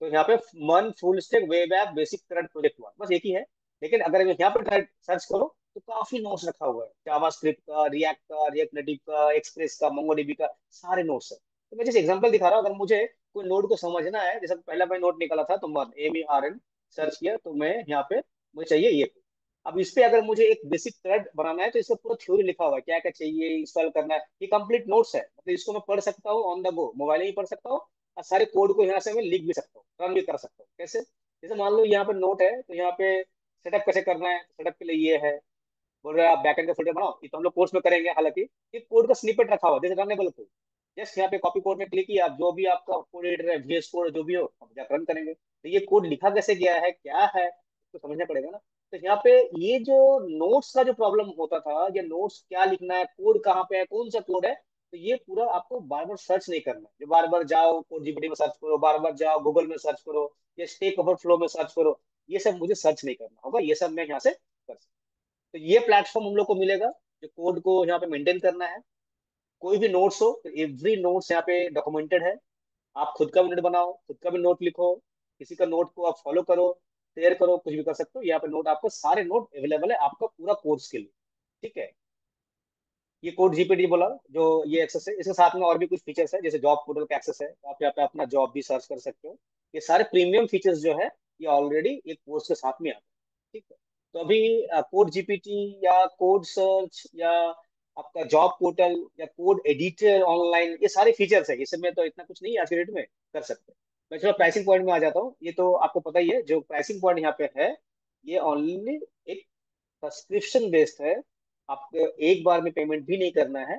[SPEAKER 1] तो यहाँ पे मन full stack web app basic CRUD project 1, बस एक ही है। लेकिन अगर मैं यहाँ पे सर्च करो, तो काफी नोट्स रखा हुआ है, जावा स्क्रिप्ट का, रिएक्ट का, रिएक्ट नेटिव का, एक्सप्रेस का, मोंगोडीबी का, सारे नोट्स है। तो मैं जैसे एग्जांपल दिखा रहा हूँ, अगर मुझे कोई नोट को समझना है, जैसे पहला मैं नोट निकाला था, तो मन MERN सर्च किया, तो मैं यहाँ पे मुझे चाहिए ये। अब इस पे अगर मुझे एक बेसिक थ्रेड बनाना है, तो इसका पूरा थ्योरी लिखा हुआ है, क्या क्या चाहिए, इंस्टॉल करना है, ये कंप्लीट नोट्स है। मतलब इसको मैं पढ़ सकता हूँ ऑन द गो, मोबाइल में ही पढ़ सकता हूँ, और सारे कोड को यहाँ से मैं लिख भी सकता हूँ, रन भी कर सकता हूँ। कैसे? जैसे मान लो यहाँ पे नोट है, तो यहाँ पे सेटअप कैसे करना है, सेटअप के लिए ये है। बोल रहे हैं आप बैकएंड का फोल्डर बनाओ, ये तो हम लोग कोर्स में करेंगे, हालांकि ये कोड का स्निपेट रखा हुआ है, जैसे रनेबल कोड। जस्ट यहाँ पे कॉपी कोड में क्लिक किया, आप जो भी आपका कोड एडिटर है, VS कोड जो भी हो, आप जाकर रन करेंगे। तो ये कोड लिखा कैसे गया है, क्या है, इसको समझना पड़ेगा ना। तो यहाँ पे ये जो नोट्स का जो प्रॉब्लम होता था, ये नोट्स क्या लिखना है, कोड कहाँ पे है, कौन सा कोड है, तो ये पूरा आपको बार बार सर्च नहीं करना है, जो बार बार जाओ कोड जीपीटी में सर्च करो, बार बार जाओ गूगल में सर्च करो, या स्टेक ओवरफ्लो में सर्च करो, ये सब मुझे सर्च नहीं करना होगा, ये सब मैं यहाँ से कर सकता हूँ। तो ये प्लेटफॉर्म हम लोग को मिलेगा, जो कोड को यहाँ पे मेंटेन करना है। कोई भी नोट्स हो, तो एवरी नोट्स यहाँ पे डॉक्यूमेंटेड है। आप खुद का भी नोट बनाओ, खुद का भी नोट लिखो, किसी का नोट को आप फॉलो करो, शेयर करो, कुछ भी कर सकते हो। यहाँ पे नोट, आपको सारे नोट अवेलेबल है आपका पूरा कोर्स के लिए, ठीक है। ये कोड जीपीटी बोला, जो ये एक्सेस है, इसके साथ में और भी कुछ फीचर्स है, जैसे जॉब पोर्टल का एक्सेस है, तो आप यहाँ पे अपना जॉब भी सर्च कर सकते हो। ये सारे प्रीमियम फीचर्स जो है, ये ऑलरेडी एक कोर्स के साथ में आते हैं, ठीक है। तो अभी कोड जीपीटी या कोड सर्च या आपका जॉब पोर्टल या कोड एडिटर ऑनलाइन, ये सारे फीचर्स है, इसमें तो इतना कुछ नहीं है आज के डेट में कर सकते। मैं थोड़ा प्राइसिंग पॉइंट में आ जाता हूँ। ये तो आपको पता ही है, जो प्राइसिंग पॉइंट यहाँ पे है, ये ओनली एक सब्सक्रिप्शन बेस्ड है। आपको एक बार में पेमेंट भी नहीं करना है।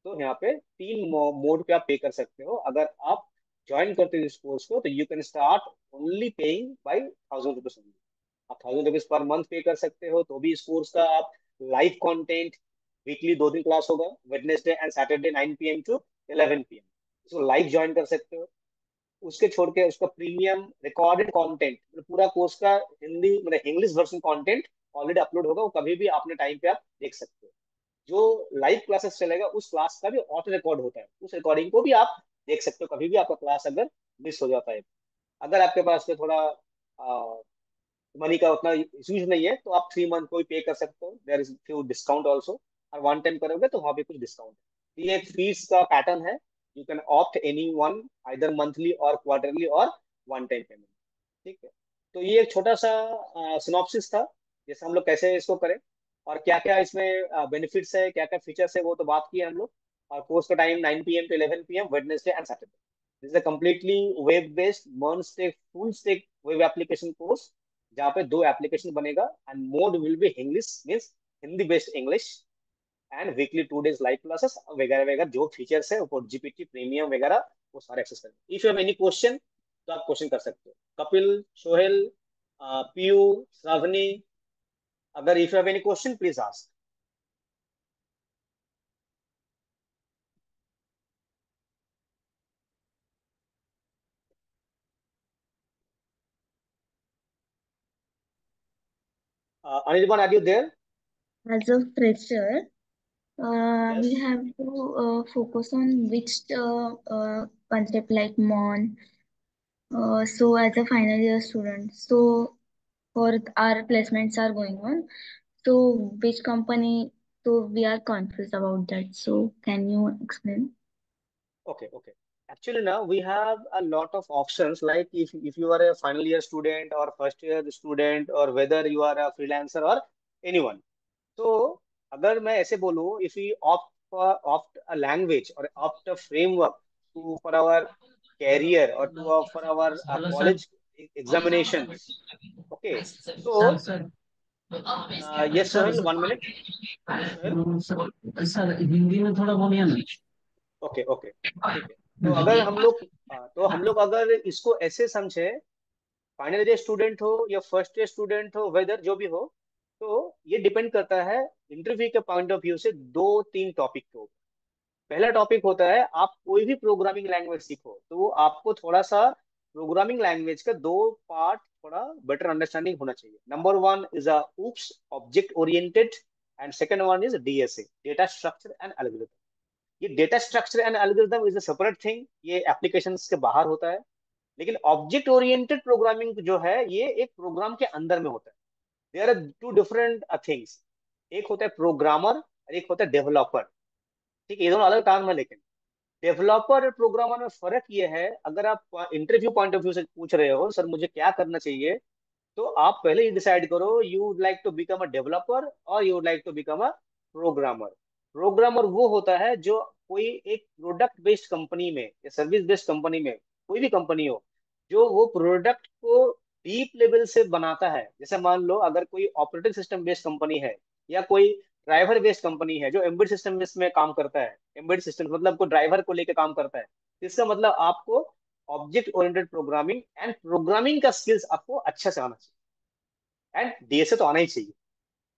[SPEAKER 1] तो यहाँ पे 3 मोड पे आप पे कर सकते हो। अगर आप ज्वाइन करते हो इस कोर्स को, तो you can start only paying by 1000 rupees. आप 1000 रुपीज पर मंथ पे कर सकते हो, तो भी इस कोर्स का आप लाइव कंटेंट, वीकली 2 दिन क्लास होगा, Wednesday and Saturday 9 PM to 11 PM, इसको लाइव ज्वाइन कर सकते हो। उसके छोड़ के उसका प्रीमियम रिकॉर्डेड कंटेंट, पूरा कोर्स का हिंदी मतलब English version content already upload होगा, वो कभी भी अपने टाइम पे आप देख सकते हो। जो लाइव क्लासेस चलेगा उस क्लास का भी ऑटो रिकॉर्ड होता है, उस रिकॉर्डिंग को भी आप देख सकते हो कभी भी आपका क्लास अगर मिस हो जाता है। अगर आपके पास में थोड़ा मनी का उतना यूज नहीं है तो आप 3 मंथ को भी पे कर सकते हो, there is few discount also. और 1 टाइम करोगे तो वहाँ पे कुछ डिस्काउंट है। ये एक फीस का पैटर्न है, you can opt any one, either monthly और क्वार्टरली और 1 टाइम पेमेंट। ठीक है। तो ये एक छोटा सा सिनॉप्सिस था, जैसे हम लोग कैसे इसको करें और क्या क्या इसमें बेनिफिट्स है, क्या क्या फीचर्स है, वो तो बात की है हम लोग। और कोर्स का time 9 PM to 11 PM Wednesday and Saturday. This is a completely web based मॉन stack full stack web application course, जहाँ पे 2 एप्लीकेशन बनेगा and mode will be English means Hindi based English, and weekly 2 days live classes वगैरह वगैरह, जो features है वो GPT premium वगैरह वो सारे एक्सेस करेंगे। If you have any question तो आप क्वेश्चन कर सकते हो, कपिल, सोहेल, पीयू, श्रावणी, अगर if you have any question please ask. Anirban, are you there?
[SPEAKER 2] As a fresher, we
[SPEAKER 1] Yes.
[SPEAKER 2] have to focus on which concept like MON. So as a final year student, so for our placements are going on. So which company? So we are confused about that. So can you explain?
[SPEAKER 1] Okay, okay. Actually, now we have a lot of options. Like if you are a final year student or first year student, or whether you are a freelancer or anyone. तो अगर मैं ऐसे बोलूँ, if we opt a language or opt a framework to for our career or for our
[SPEAKER 3] hello sir.
[SPEAKER 1] college examinations. Okay.
[SPEAKER 3] Sir
[SPEAKER 1] So
[SPEAKER 3] sir
[SPEAKER 1] yes,
[SPEAKER 3] sir
[SPEAKER 1] Sohel, 1 minute. Yes, Sohel.
[SPEAKER 3] Sir sir Hindi में थोड़ा बोलिए ना।
[SPEAKER 1] Okay, okay, ठीक है। तो अगर हम लोग अगर इसको ऐसे समझे, फाइनल ईयर स्टूडेंट हो या फर्स्ट ईयर स्टूडेंट हो, वेदर जो भी हो, तो ये डिपेंड करता है इंटरव्यू के पॉइंट ऑफ व्यू से 2-3 टॉपिक को। पहला टॉपिक होता है आप कोई भी प्रोग्रामिंग लैंग्वेज सीखो तो आपको थोड़ा सा प्रोग्रामिंग लैंग्वेज का 2 पार्ट थोड़ा बेटर अंडरस्टैंडिंग होना चाहिए। Number one is a OOPs object oriented, and second one is DSA, data structure and algorithm. ये data structure and algorithm is a separate thing, ये एप्लीकेशंस के बाहर होता है। लेकिन ऑब्जेक्ट ओरिएंटेड प्रोग्रामिंग जो है ये एक प्रोग्राम के अंदर में होता है। There are two different things, एक होता है प्रोग्रामर और एक होता है डेवलपर। ठीक है, ये दोनों अलग टर्म है, लेकिन डेवलपर और प्रोग्रामर में फर्क ये है, अगर आप इंटरव्यू पॉइंट ऑफ व्यू से पूछ रहे हो सर मुझे क्या करना चाहिए, तो आप पहले ही डिसाइड करो you would like to become a developer और you would like to become a programmer. Programmer वो होता है जो कोई एक प्रोडक्ट बेस्ड कंपनी में या सर्विस बेस्ड कंपनी में, कोई भी कंपनी हो, जो वो प्रोडक्ट को डीप लेवल से बनाता है। जैसे मान लो अगर कोई ऑपरेटिंग सिस्टम बेस्ड कंपनी है या कोई ड्राइवर बेस्ड कंपनी है जो एम्बेडेड सिस्टम में काम करता है, एम्बेडेड सिस्टम मतलब कोई ड्राइवर को लेकर काम करता है, इसका मतलब आपको object oriented programming and programming का स्किल्स आपको अच्छे से आना चाहिए, एंड डीएसए तो आना ही चाहिए।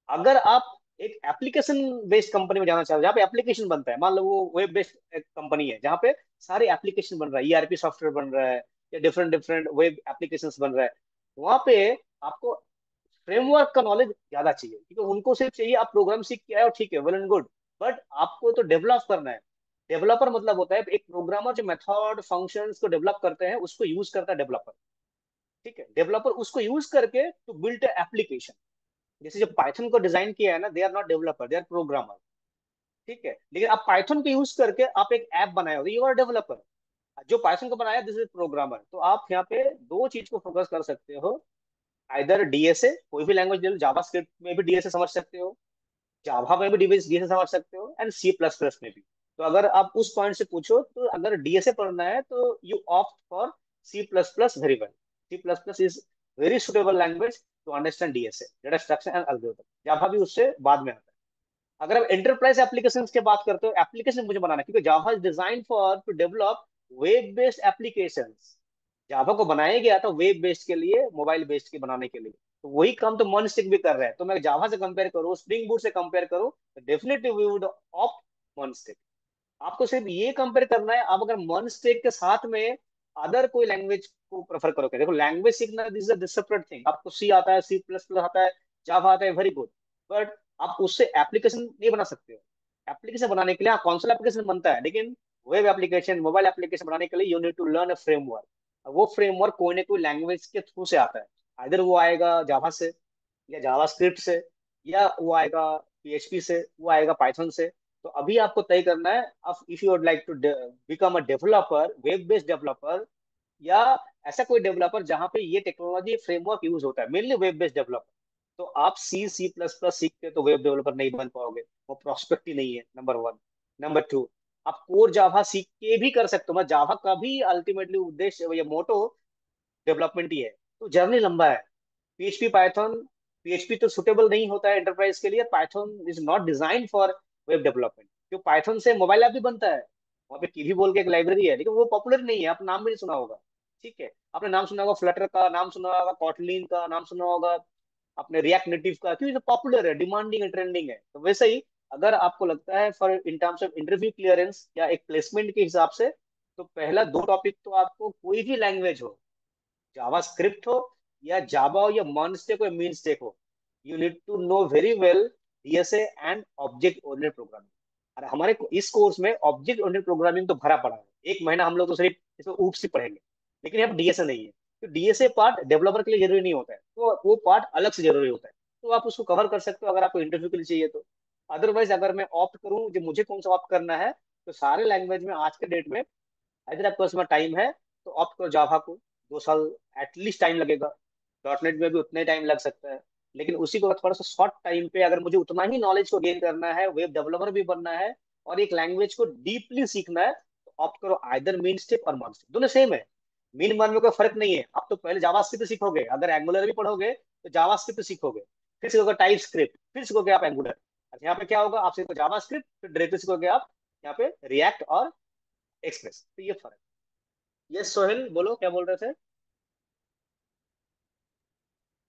[SPEAKER 1] अगर आप एक एप्लीकेशन बेस्ड कंपनी में जाना चाहते हो जहाँ पे एप्लीकेशन बनता है, मान लो वो वेब बेस्ड कंपनी है जहाँ पे सारे एप्लीकेशन बन रहा है, ईआरपी सॉफ्टवेयर बन रहा है या डिफरेंट डिफरेंट वेब एप्लीकेशंस बन रहा है, वहाँ पे आपको फ्रेमवर्क का नॉलेज ज्यादा चाहिए, क्योंकि उनको सिर्फ चाहिए आप प्रोग्राम सीख के आए हो, ठीक है, वेल एंड गुड, बट आपको तो डेवलप करना है। डेवलपर मतलब होता है एक प्रोग्रामर जो मेथड फंक्शंस को डेवलप करते हैं उसको यूज करता है डेवलपर। ठीक है, डेवलपर उसको यूज करके टू बिल्ड एप्लीकेशन। जैसे जो पाइथन को डिजाइन किया है ना, they are not developer, they are programmer. ठीक है, लेकिन आप पाइथन को यूज करके आप एक ऐप बनाए हो, यू आर डेवलपर। जो पाइथन को बनाया दिस इज प्रोग्रामर। तो आप यहाँ पे दो चीज को फोकस कर सकते हो, आइदर डीएसए, कोई भी लैंग्वेज ले लो, जावा स्क्रिप्ट में भी डीएसए समझ सकते हो, जावा में भी डीएसए समझ सकते हो, एंड सी प्लस प्लस में भी। तो अगर आप उस पॉइंट से पूछो तो अगर डीएसए पढ़ना है तो you opt for C plus plus very well. C plus plus is very suitable language to understand DSA, data structure and algorithm. Java भी उससे बाद में आता है। अगर आप एंटरप्राइज एप्लीकेशन की बात करते हो, एप्लीकेशन मुझे बनाना है, क्योंकि Java is design for to develop web based application. Java को बनाया गया था वेब बेस्ड के लिए, मोबाइल बेस्ड के बनाने के लिए। तो वही काम तो मॉनस्टिक भी कर रहा है। तो मैं जावा से कंपेयर करूँ, स्प्रिंग बूट से कंपेयर करूँ, तो डेफिनेटली वी वुड ऑप्ट मॉनस्टिक। आपको सिर्फ ये कंपेयर करना है, आप अगर मॉनस्टिक के साथ में अदर कोई लैंग्वेज को प्रेफर करोगे। देखो लैंग्वेज सीखना this is a separate thing. आपको सी आता है, C++ आता है, जावा आता है, वेरी गुड। बट आप उससे एप्लीकेशन नहीं बना सकते हो। एप्लीकेशन बनाने के लिए हाँ कौन सा एप्लीकेशन बनता है, लेकिन वेब एप्लीकेशन, मोबाइल एप्लीकेशन बनाने के लिए you need to learn a framework. वो फ्रेमवर्क कोई ना कोई लैंग्वेज के थ्रू से आता है। इधर वो आएगा जावा से, या जावा स्क्रिप्ट से, या वो आएगा PHP से, वो आएगा पाइथन से। तो अभी आपको तय करना है, अब if you would like to become a developer, web based developer, या ऐसा कोई डेवलपर जहाँ पे ये टेक्नोलॉजी फ्रेमवर्क यूज होता है, मेनली वेब बेस्ड डेवलपर। तो आप C++ सीख के तो वेब डेवलपर नहीं बन पाओगे, वो प्रोस्पेक्ट ही नहीं है, नंबर वन। नंबर टू, आप कोर जावा सीख के भी कर सकते हो। मैं जावा का भी अल्टीमेटली उद्देश्य, ये मोटो डेवलपमेंट ही है। तो जर्नी लंबा है। पीएचपी तो सुटेबल नहीं होता है एंटरप्राइज के लिए। Python is not design for web development. क्यों, पाइथन से मोबाइल ऐप भी बनता है। वहाँ पे कीवी बोल के एक लाइब्रेरी है, लेकिन वो पॉपुलर नहीं है, आपने नाम भी नहीं सुना होगा। ठीक है, आपने नाम सुना होगा फ्लटर का, नाम सुना होगा कॉटलिन का, नाम सुना होगा अपने रिएक्ट नेटिव का, क्योंकि पॉपुलर है, डिमांडिंग है, ट्रेंडिंग है। तो वैसे ही अगर आपको लगता है for in terms of interview clearance या एक प्लेसमेंट के हिसाब से, तो पहला दो टॉपिक तो आपको कोई भी लैंग्वेज हो, जावा स्क्रिप्ट हो या जावा हो या मर्न स्टैक हो या मीन स्टैक हो, you need to know very well DSA and object oriented programming. अरे हमारे इस कोर्स में ऑब्जेक्ट ओरिएंटेड प्रोग्रामिंग तो भरा पड़ा है, एक महीना हम लोग तो सिर्फ इसमें ऊप्स ही पढ़ेंगे। लेकिन यहाँ पर DSA नहीं है। तो DSA पार्ट डेवलपर के लिए जरूरी नहीं होता है, तो वो पार्ट अलग से जरूरी होता है। तो आप उसको कवर कर सकते हो अगर आपको इंटरव्यू के लिए चाहिए तो। अदरवाइज अगर मैं ऑप्ट करूँ, जो मुझे कौन सा ऑप्ट करना है, तो सारे लैंग्वेज में आज के डेट में अगर आपके पास में टाइम है तो ऑप्ट करो जावा को। 2 साल एटलीस्ट टाइम लगेगा। डॉटनेट में भी उतना ही टाइम लग सकता है। लेकिन उसी को थोड़ा सा शॉर्ट टाइम पे अगर मुझे उतना ही नॉलेज को गेन करना है, वेब डेवलपर भी बनना है और एक लैंग्वेज को डीपली सीखना है, तो ऑप्ट करो आइदर मीन स्टेप और मर्ज। दोनों सेम है, मीन मन में कोई फर्क नहीं है। आप तो पहले जावास्क्रिप्ट सीखोगे, अगर एंगुलर भी पढ़ोगे तो जावास्क्रिप्ट सीखोगे, फिर सीखोगे टाइप स्क्रिप्ट, फिर सीखोगे आप एंगुलर। अच्छा यहाँ पे क्या होगा, आप सीखोगे जावास्क्रिप्ट, फिर डायरेक्टली सीखोगे आप यहाँ पे रिएक्ट और एक्सप्रेस। तो ये फर्क। यस सोहेल, बोलो क्या बोल रहे थे।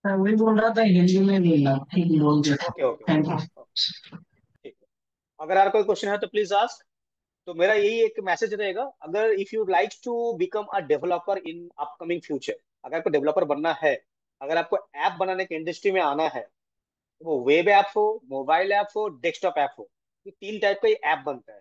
[SPEAKER 3] मैं वही बोल रहा था, हिंदी में बोलना ठीक बोल दिया।
[SPEAKER 1] Okay okay
[SPEAKER 3] thank you.
[SPEAKER 1] Okay, ठीक है। अगर और कोई क्वेश्चन है तो प्लीज आस्क। तो मेरा यही एक मैसेज रहेगा, अगर if you like to become a developer in upcoming future, अगर आपको डेवलपर बनना है, अगर आपको ऐप बनाने के इंडस्ट्री में आना है, वो वेब ऐप हो, मोबाइल ऐप हो, डेस्कटॉप ऐप हो, ये 3 टाइप का ऐप बनता है।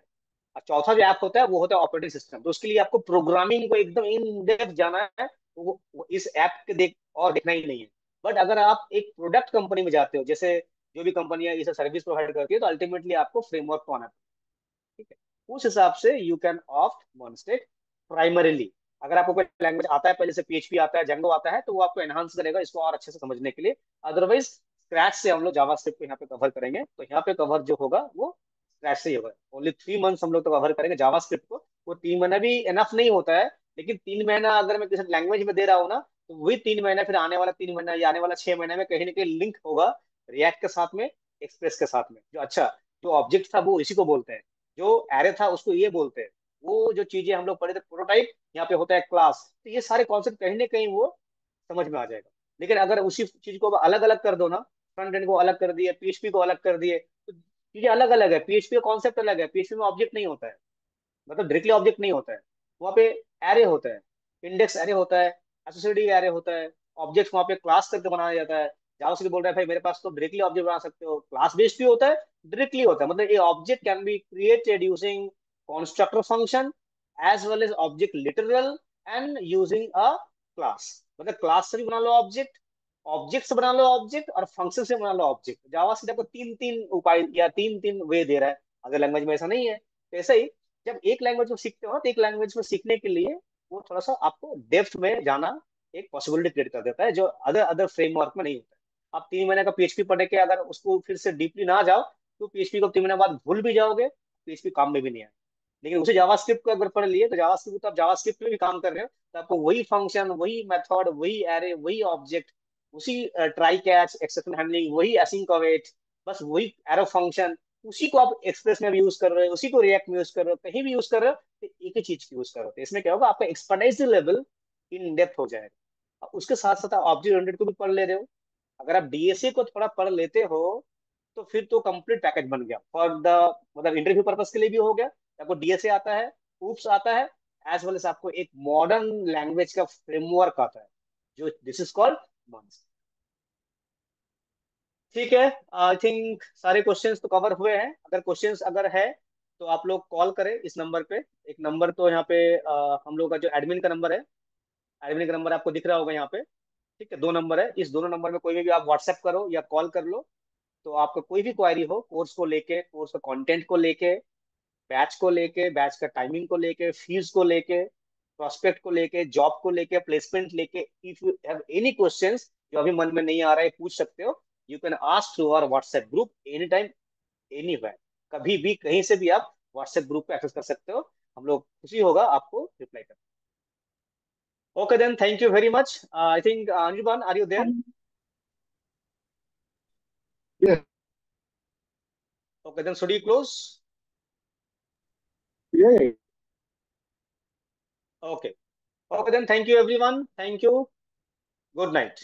[SPEAKER 1] और चौथा जो ऐप होता है वो होता है ऑपरेटिंग सिस्टम। तो उसके लिए आपको प्रोग्रामिंग को एकदम इन डेप्थ जाना है, तो वो इस ऐप के देख और देखना ही नहीं है। बट अगर आप एक प्रोडक्ट कंपनी में जाते हो, जैसे जो भी कंपनियां इसे सर्विस प्रोवाइड करती है, तो अल्टीमेटली आपको फ्रेमवर्क को आना चाहिए। ठीक है, उस हिसाब से यू कैन ऑप्ट मोनस्टेक प्राइमरीली। अगर आपको कोई लैंग्वेज आता है पहले से, PHP आता है, जेंगो आता है, तो वो आपको एनहांस करेगा इसको और अच्छे से समझने के लिए। अदरवाइज स्क्रैच से हम लोग जावास्क्रिप्ट को यहाँ पे कवर करेंगे, तो यहाँ पे कवर जो होगा वो स्क्रैच से ही होगा। ओनली 3 मंथ्स हम लोग तो कवर करेंगे जावास्क्रिप्ट को। वो 3 महीना भी एनफ नहीं होता है, लेकिन 3 महीना अगर मैं किसी लैंग्वेज में दे रहा हूँ ना, तो वही 3 महीना फिर आने वाला 3 महीना या आने वाला 6 महीने में कहीं ना कहीं लिंक होगा रिएक्ट के साथ में, एक्सप्रेस के साथ में। जो अच्छा, जो ऑब्जेक्ट था वो इसी को बोलते हैं, जो एरे था उसको ये बोलते हैं। वो जो चीजें हम लोग पढ़े थे प्रोटोटाइप, यहाँ पे होता है क्लास। तो ये सारे कॉन्सेप्ट कहीं ना कहीं वो समझ में आ जाएगा। लेकिन अगर उसी चीज को अलग अलग कर दो ना, फ्रंट एंड को अलग कर दिए, PHP को अलग कर दिए, तो चीजें अलग अलग है। PHP का कॉन्सेप्ट अलग है, PHP में ऑब्जेक्ट नहीं होता है, मतलब डायरेक्टली ऑब्जेक्ट नहीं होता है। वहाँ पे एरे होता है, इंडेक्स एरे होता है, एसोसिएटिव एरे होता है, ऑब्जेक्ट वहाँ पे क्लास करके बनाया जाता है। जावास्क्रिप्ट बोल रहा है भाई मेरे पास तो डायरेक्टली ऑब्जेक्ट बना सकते हो, क्लास बेस्ड भी होता है, डायरेक्टली होता है। मतलब ये object can be created using constructor function as well as object literal and using a class। मतलब क्लास से भी बना लो ऑब्जेक्ट, ऑब्जेक्ट से बना लो ऑब्जेक्ट, और फंक्शन से बना लो ऑब्जेक्ट। जावास्क्रिप्ट आपको तीन तीन उपाय या तीन तीन वे दे रहा है, अगर लैंग्वेज में ऐसा नहीं है। तो ऐसा ही जब एक लैंग्वेज को सीखते हो ना, तो एक लैंग्वेज को सीखने के लिए वो थोड़ा सा आपको डेप्थ में जाना एक पॉसिबिलिटी क्रिएट कर देता है, जो अदर अदर फ्रेमवर्क में नहीं होता है। आप 3 महीने का PHP पढ़ के अगर उसको फिर से डीपली ना जाओ, तो PHP को 3 महीने बाद भूल भी जाओगे, PHP काम में भी नहीं आएगा। लेकिन उसे जावास्क्रिप्ट को अगर पढ़ लिए, तो जावास्क्रिप्ट तो आप जावास्क्रिप्ट में भी काम कर रहे हो, तो आपको वही फंक्शन, वही मेथड, वही एरे, वही ऑब्जेक्ट, उसी ट्राई कैच एक्सेप्शन हैंडलिंग, वही एसिंक अवेट, बस वही एरो फंक्शन, उसी को आप एक्सप्रेस में भी यूज कर रहे हो, उसी को रिएक्ट में यूज कर रहे हो, कहीं भी यूज कर रहे हो, तो एक ही चीज की यूज कर रहे हो। तो इसमें क्या होगा, आपका एक्सपर्टाइज लेवल इन डेप्थ हो जाएगा। अब उसके साथ साथ आप ऑब्जेक्ट ओरिएंटेड को भी पढ़ ले रहे हो। अगर आप DSA को थोड़ा पढ़ लेते हो, तो फिर तो कंप्लीट पैकेज बन गया फॉर द, मतलब इंटरव्यू पर्पज के लिए भी हो गया। आपको DSA आता है, ऊप्स आता है, एज वेल एज आपको एक मॉडर्न लैंग्वेज का फ्रेमवर्क आता है, जो दिस इज कॉल्ड मॉन्स। ठीक है, आई थिंक सारे क्वेश्चंस तो कवर हुए हैं। अगर क्वेश्चंस अगर है तो आप लोग कॉल करें इस नंबर पे। एक नंबर तो यहाँ पे हम लोग का जो एडमिन का नंबर है, एडमिन का नंबर आपको दिख रहा होगा यहाँ पे। ठीक है, 2 नंबर है, इस दोनों नंबर में कोई भी आप व्हाट्सएप करो या कॉल कर लो। तो आपका कोई भी क्वायरी हो कोर्स को लेके, कोर्स का कंटेंट को लेके, बैच को लेके, बैच का टाइमिंग को लेके, फीस को लेके, प्रोस्पेक्ट को लेके, जॉब को लेके, प्लेसमेंट लेके, if you have any questions जो अभी मन में नहीं आ रहा है पूछ सकते हो। You can ask through our WhatsApp group any time, anywhere. कभी भी कहीं से भी आप व्हाट्सएप ग्रुप पे एक्सेस कर सकते हो। हम लोग खुशी होगा आपको रिप्लाई करना। Okay then, thank you very much. I think Anirban, are you there?
[SPEAKER 2] Thank
[SPEAKER 4] Yeah,
[SPEAKER 1] okay then, should you close?
[SPEAKER 4] yeah.
[SPEAKER 1] Okay, okay then, thank you everyone, thank you, good night.